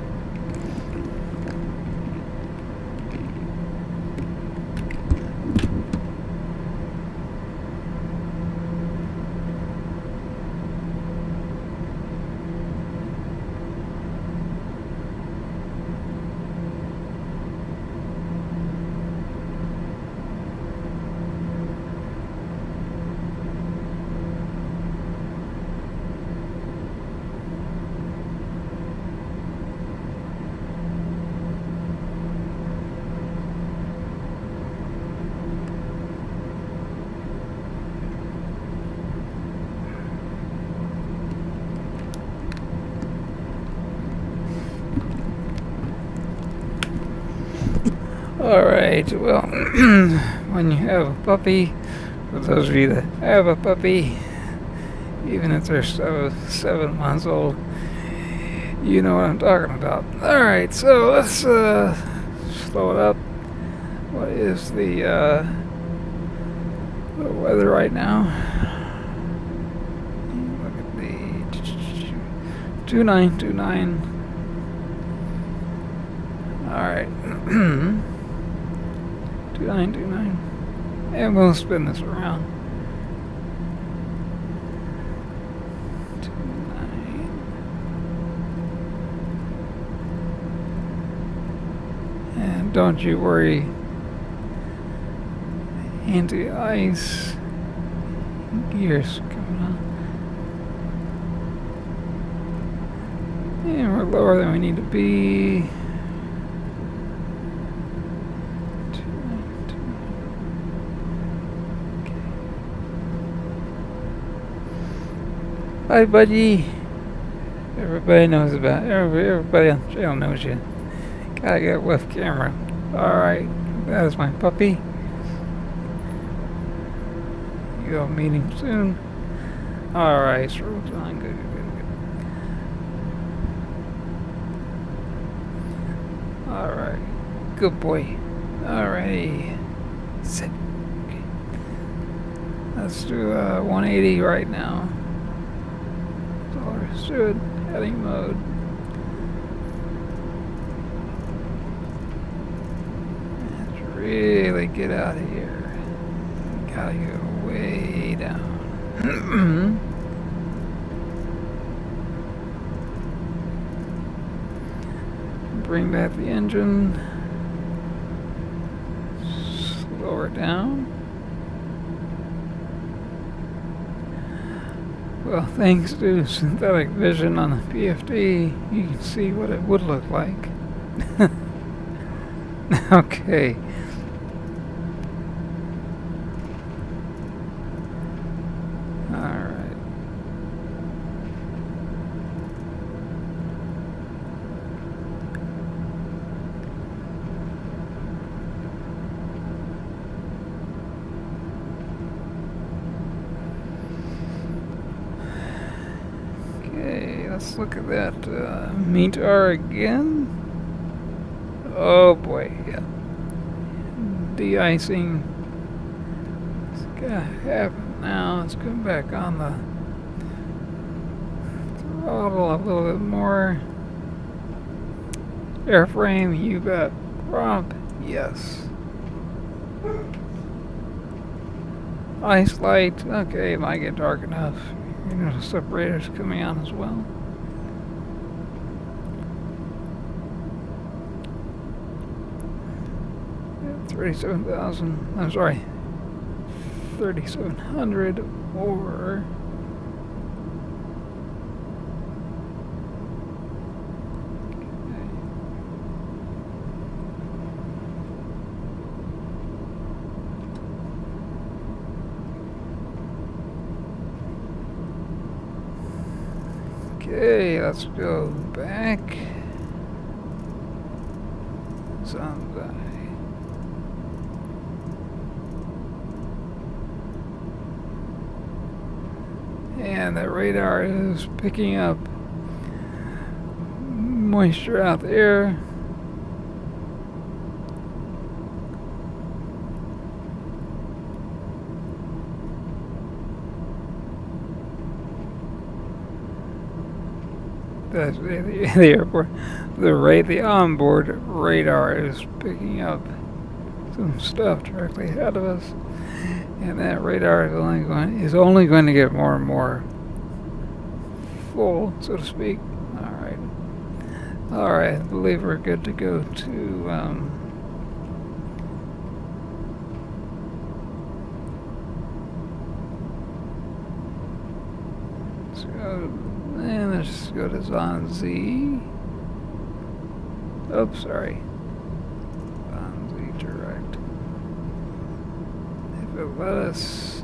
Alright, well, when you have a puppy, for those of you that have a puppy, even if they're 7 months old, you know what I'm talking about. Alright, so let's slow it up. What is the weather right now? Look at the 2929. Alright. 2929. And we'll spin this around. 29. And don't you worry. Anti-ice gears coming on. And we're lower than we need to be. 292. Okay. Bye, buddy. Everybody knows about everybody on the channel knows you. Gotta get with camera. Alright, that is my puppy. You'll meet him soon. Alright, so good, good. Alright, good boy. Alrighty. Sit. Okay. Let's do 180 right now. That's all there is to it. Heading mode. Let's really get out of here. Gotta go way down. Bring back the engine. Slow her down. Well, thanks to synthetic vision on the PFD, you can see what it would look like. Okay. Alright. Okay, let's look at that METAR again. Oh boy, yeah. De-icing. It's gonna happen now. Let's go back on the throttle a little bit more. Airframe, you bet. Prompt, yes. Ice light, okay, it might get dark enough. You know, the separator's coming on as well. Yeah, 37,000, I'm sorry, 3,700 or okay, let's go back. Someday. And the radar is picking up moisture out the air. That's the airport. The onboard radar is picking up some stuff directly ahead of us, and that radar is only going to get more and more full, so to speak. All right. I believe we're good to go to. Let's go to Zon Z. Oops, sorry. Zon Z direct. If it let us.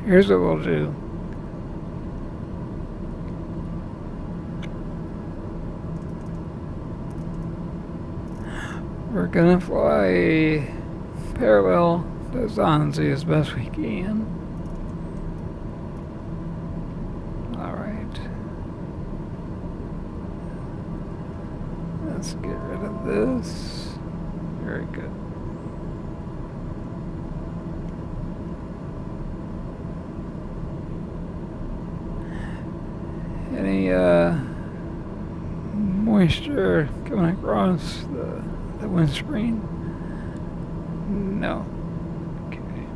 Here's what we'll do. We're gonna fly parallel to Zon Z as best we can. Alright. Let's get rid of this. Very good. any moisture coming across the windscreen? No. Okay.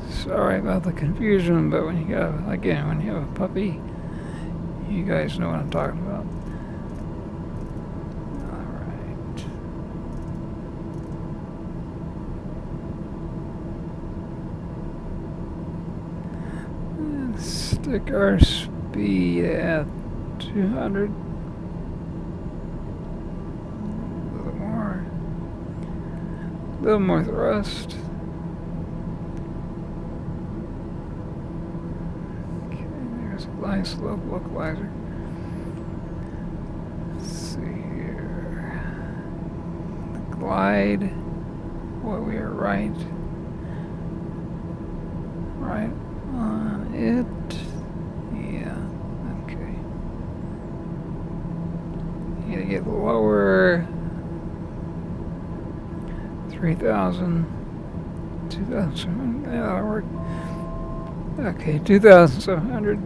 Sorry about the confusion, but when you have a puppy, you guys know what I'm talking about. Alright. Stick our speed at 200. A little more thrust. Okay, there's a nice slope localizer. Let's see here. The glide. Boy, we are right on it. Yeah, okay. Need to get lower. 3,000, 2,000, yeah, that'll work. Okay, 2,700.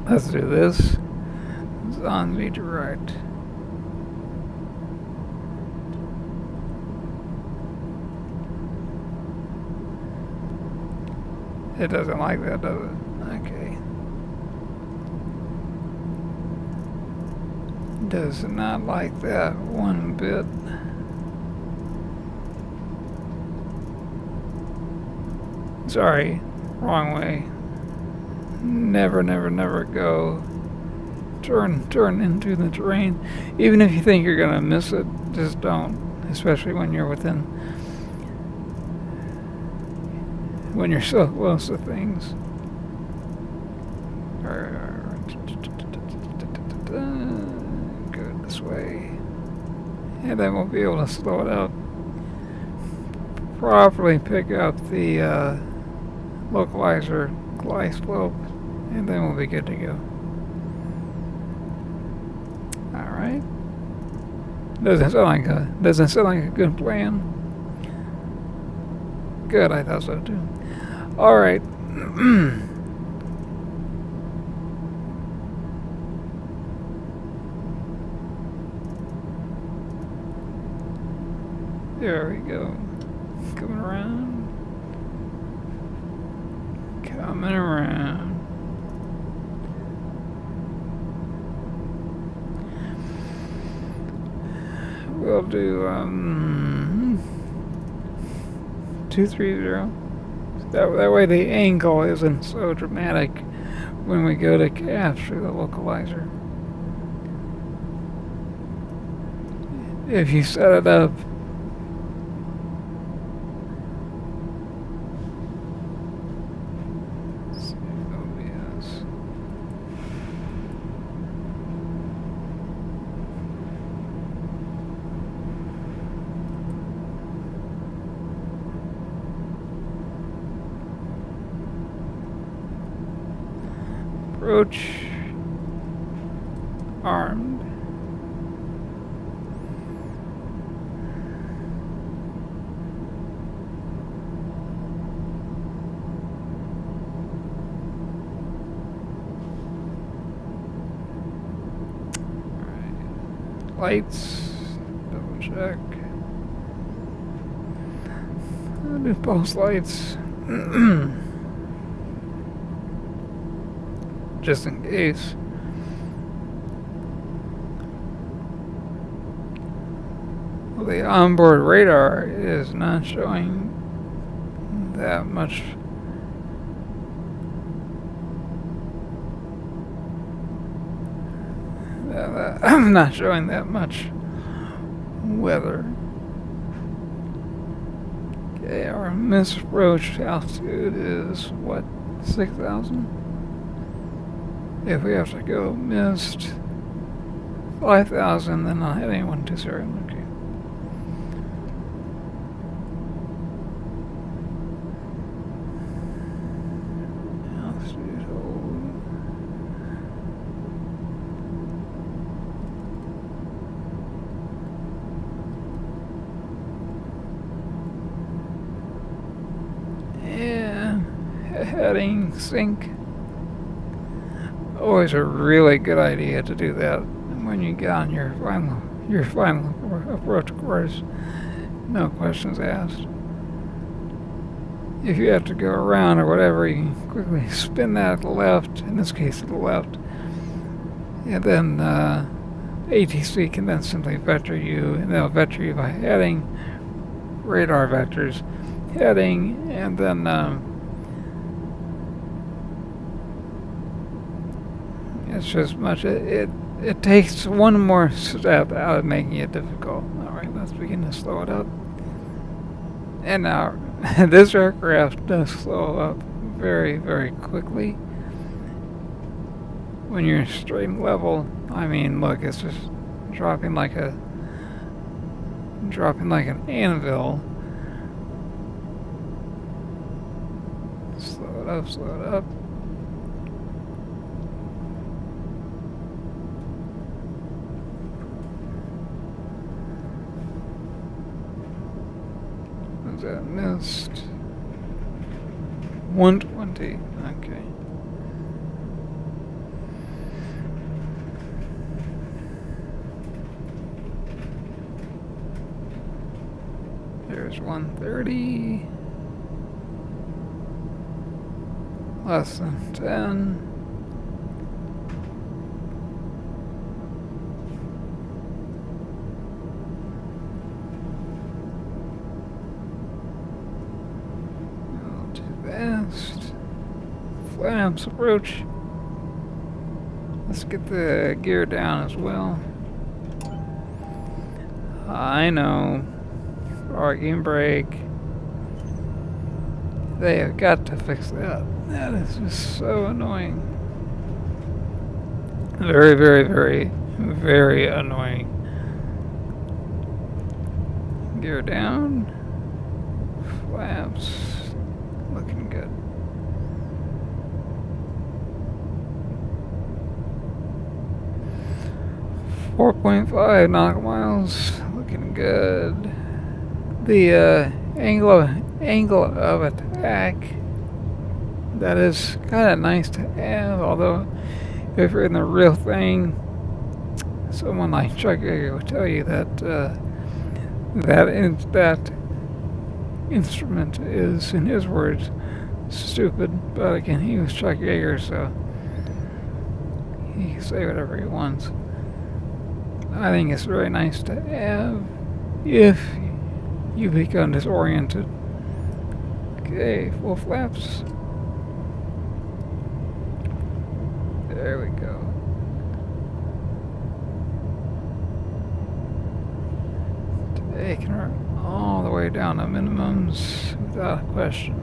Let's do this. It's on me to right. It doesn't like that, does it? Okay. Does not like that one bit. Sorry, wrong way. Never, never, never go. Turn into the terrain. Even if you think you're gonna miss it, just don't. Especially when you're when you're so close to things. Go this way. And then we'll be able to slow it out. Properly pick up the localizer glide slope, and then we'll be good to go. Alright. Doesn't sound like a good plan. Good, I thought so too. Alright. There we go. Coming around. Coming around. We'll do 230. That way the angle isn't so dramatic when we go to capture the localizer. If you set it up approach armed. Right. Lights, double check. I'll do pulse lights. Just in case. Well, the onboard radar is not showing that much. I'm not showing that much weather. Okay, our misapproach altitude is what, 6,000? If we have to go missed 5,000, then I'll hit anyone too soon. Okay. heading, sync. Always a really good idea to do that when you get on your final approach course. No questions asked. If you have to go around or whatever, you can quickly spin that to the left, in this case to the left, and then ATC can then simply vector you, and they'll vector you by heading, radar vectors, heading, and then it's just much. It takes one more step out of making it difficult. All right, let's begin to slow it up. And now this aircraft does slow up very, very quickly. When you're straight and level, I mean, look, it's just dropping like an anvil. Slow it up, slow it up. Was that missed? 120, okay. There's 130. Less than 10. Fast. Flaps approach. Let's get the gear down as well. I know. Parking brake. They have got to fix that. That is just so annoying. Very, very, very, very annoying. Gear down. Flaps. Looking good. .5 nautical miles. Looking good. The angle of attack, that is kind of nice to have, although if you're in the real thing, someone like Chuck Yeager would tell you that that instrument is, in his words, stupid. But again, he was Chuck Yeager, so he can say whatever he wants. I think it's really nice to have if you become disoriented. Okay, full flaps. There we go. Taking her all the way down to minimums without a question.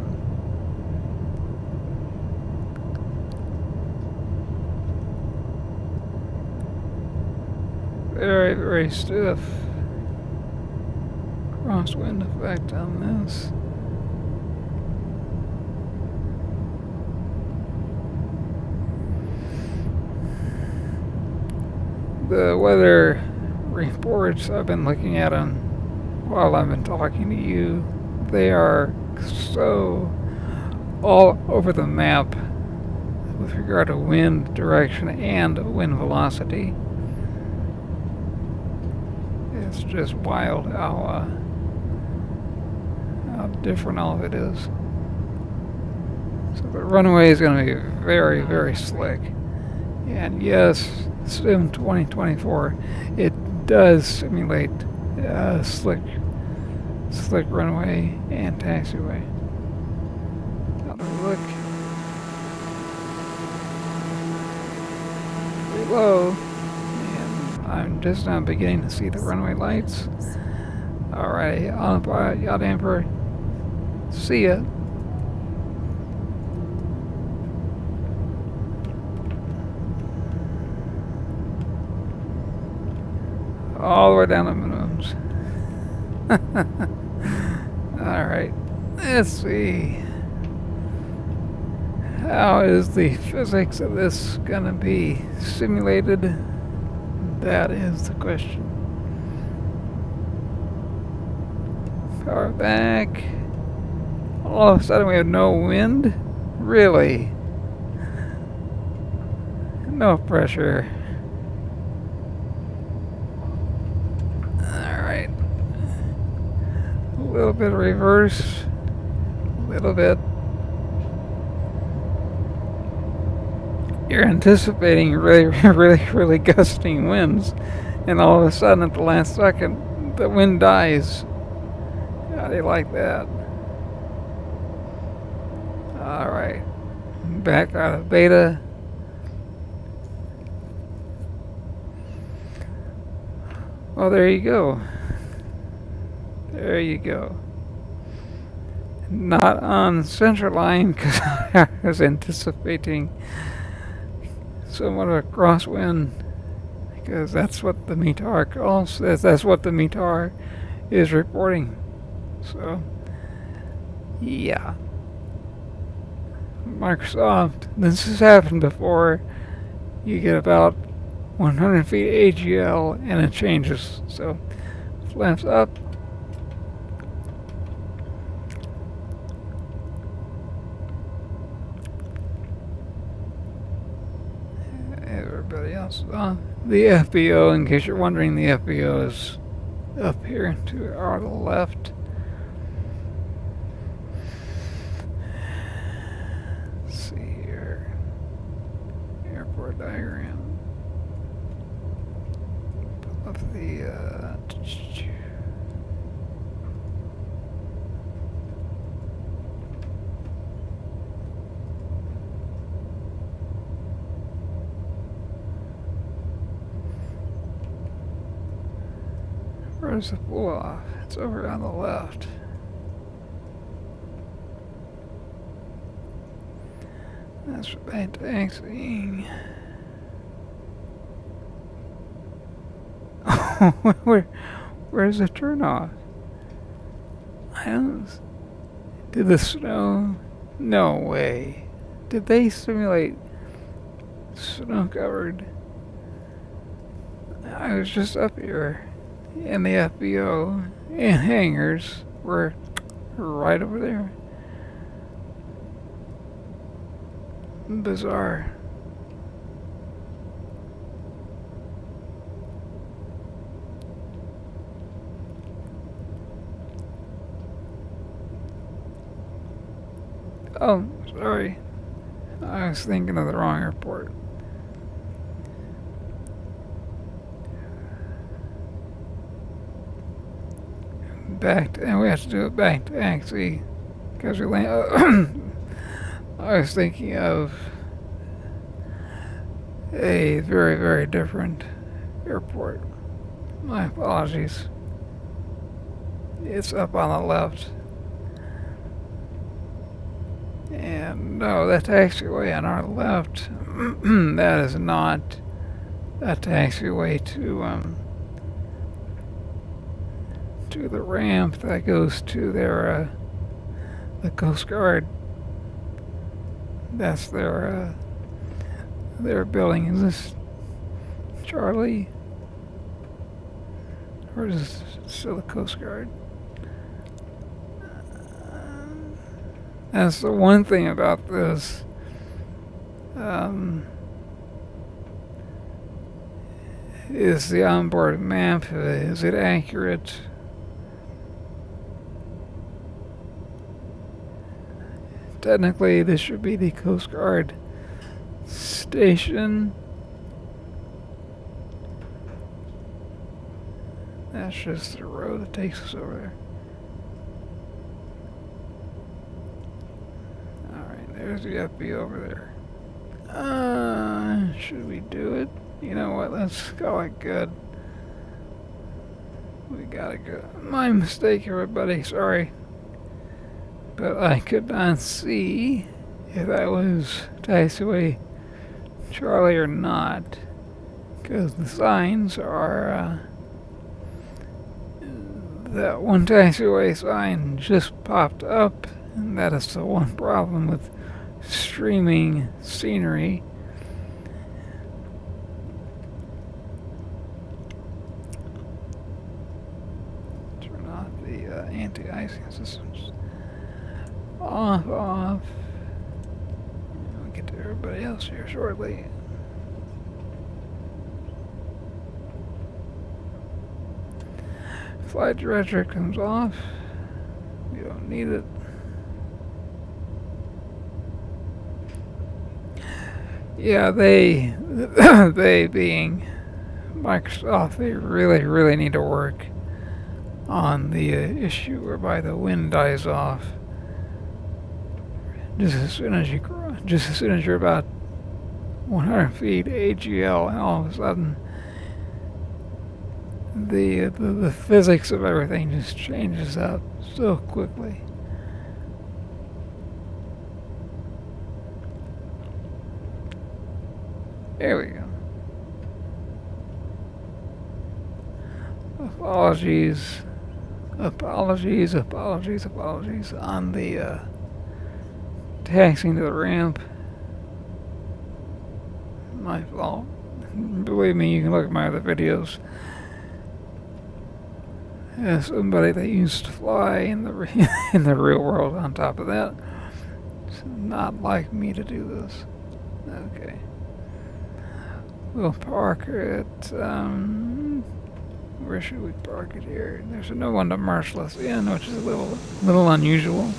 Very, very stiff. Crosswind effect on this. The weather reports I've been looking at them while I've been talking to you, they are so all over the map with regard to wind direction and wind velocity. It's just wild how different all of it is. So the runway is going to be very, very slick. And yes, Sim 2024, it does simulate slick runway and taxiway. Another look. Pretty low. And I'm just now beginning to see the runway lights. Alright, on a yacht Emperor. See ya. All the way down to minimums. Alright, let's see. How is the physics of this gonna be simulated? That is the question. Power back. All of a sudden we have no wind. Really? No pressure. Alright. A little bit of reverse. A little bit. You're anticipating really, really gusting winds, and all of a sudden at the last second, the wind dies. How do you like that? Alright. Back out of beta. Well, there you go. There you go. Not on center line because I was anticipating somewhat of a crosswind because that's what the METAR calls. That's what the METAR is reporting. So, yeah. Microsoft, this has happened before. You get about 100 feet AGL and it changes. So, flaps up. Everybody else is on. The FBO, in case you're wondering, the FBO is up here to our left. Let's see here. Airport diagram. Pull up the where's the pull off? It's over on the left. That's bad taxiing. Where's the turnoff? I don't. Did the snow? No way. Did they simulate snow covered? I was just up here, and the FBO and hangars were right over there. Bizarre. Oh, sorry. I was thinking of the wrong airport. And we have to do it back to actually, because we land. I was thinking of a very, very different airport. My apologies. It's up on the left. And no, that taxiway on our left, that is not a taxiway to the ramp that goes to their the Coast Guard. That's their building. Is this Charlie? Or is this still the Coast Guard? That's the one thing about this. Is the onboard map, is it accurate? Technically, this should be the Coast Guard station. That's just the road that takes us over there. Alright, there's the FB over there. Should we do it? You know what, let's call it good. We gotta go. My mistake, everybody, sorry. But I could not see if that was taxiway Charlie or not, because the signs are that one taxiway sign just popped up, and that is the one problem with streaming scenery. Turn off the anti-icing systems. Off. get to everybody else here shortly. Flight director comes off. We don't need it. Yeah, they they being Microsoft, they really need to work on the issue whereby the wind dies off just as soon as you're about 100 feet AGL, and all of a sudden the physics of everything just changes up so quickly. There we go. Apologies on the taxiing to the ramp. My fault. Believe me, you can look at my other videos. As somebody that used to fly in the in the real world, on top of that, it's not like me to do this. Okay. We'll park it. Where should we park it here? There's no one to marshal us in, which is a little unusual.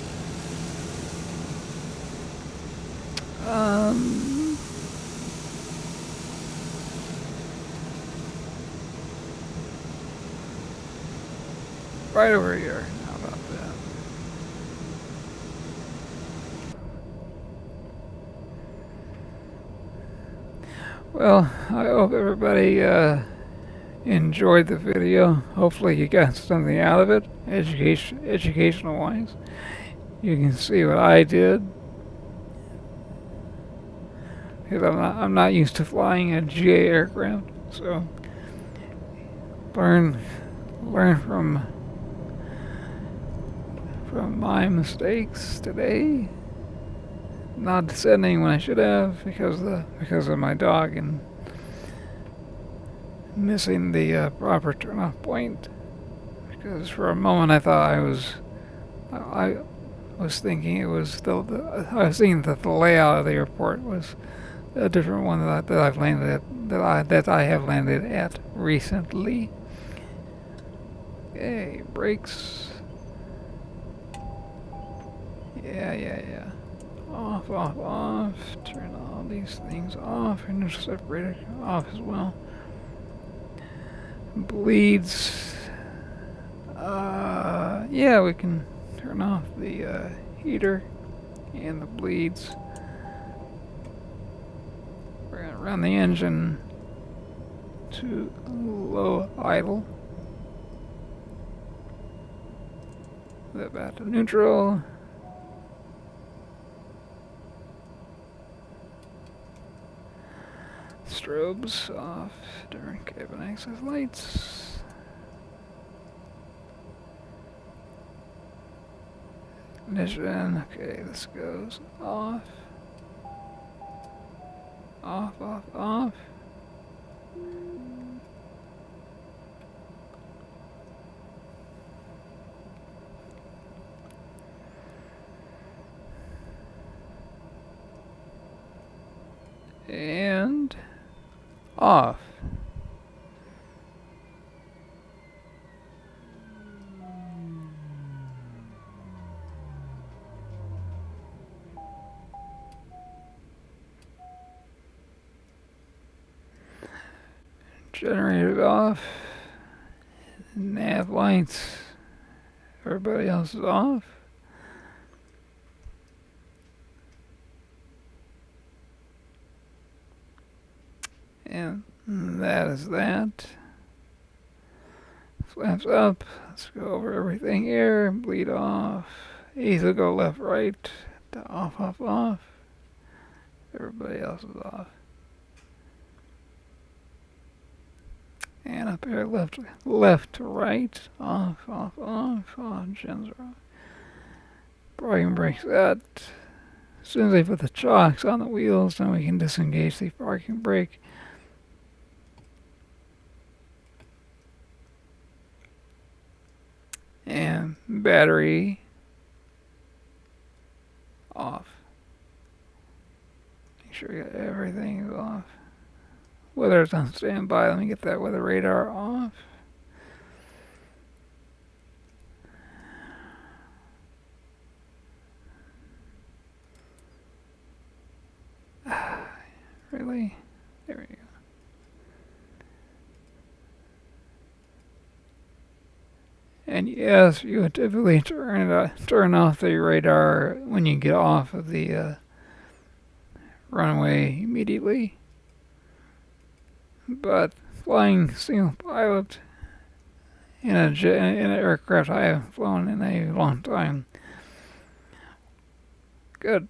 Right over here. How about that? Well, I hope everybody enjoyed the video. Hopefully you got something out of it, educational wise. You can see what I did. Because I'm not used to flying a GA aircraft, so learn from my mistakes today. Not descending when I should have because of my dog and missing the proper turnoff point. Because for a moment I thought I was thinking it was I was thinking that the layout of the airport was a different one that I've landed at, that I have landed at recently. Okay, brakes. Yeah. Off. Turn all these things off. And there's a separator off as well. Bleeds. Yeah, we can turn off the heater and the bleeds. We're gonna run the engine to low idle. That back to neutral. Strobes off during cabin access lights. Ignition. Okay, this goes off. Off. And off. Generator off. Nav lights. Everybody else is off. And that is that. Flaps up. Let's go over everything here. Bleed off. Either go left, right. To off. Everybody else is off. And up here, left to right. Off. Gens are off. Parking brake set. As soon as they put the chocks on the wheels, then we can disengage the parking brake. And battery off. Weather's on standby. Let me get that weather radar off. Really? There we go. And yes, you would typically turn off the radar when you get off of the runway immediately. But flying single pilot in an aircraft I haven't flown in a long time. Good.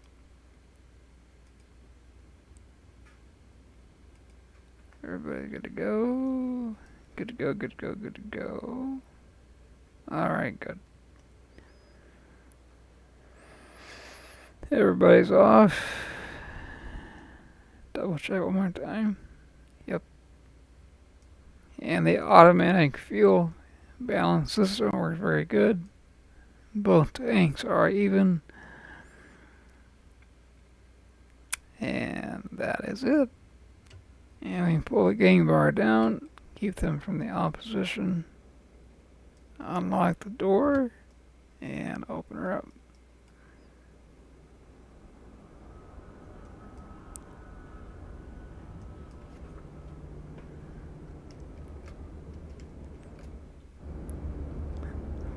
Everybody good to go? Good to go, good to go, good to go. Alright, good. Everybody's off. Double check one more time. Yep. And the automatic fuel balance system works very good. Both tanks are even. And that is it. And we pull the game bar down, keep them from the opposition, unlock the door, and open her up.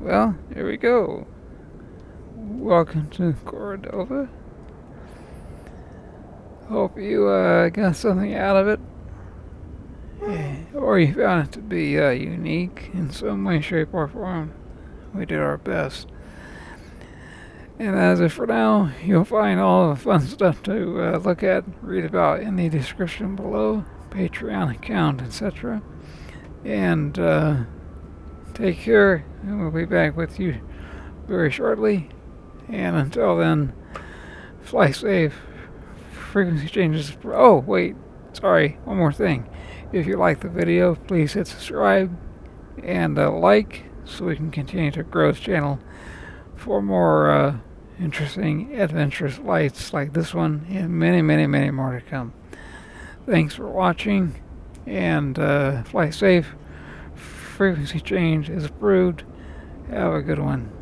Well, here we go. Welcome to Cordova. Hope you got something out of it. Or you found it to be unique in some way, shape, or form. We did our best. And as of for now, you'll find all the fun stuff to look at, read about in the description below, Patreon account, etc. And take care, and we'll be back with you very shortly. And until then, fly safe. Frequency changes. Oh, wait. Sorry. One more thing. If you like the video, please hit subscribe and like so we can continue to grow this channel for more interesting, adventurous flights like this one and many, many, many more to come. Thanks for watching and fly safe. Frequency change is approved. Have a good one.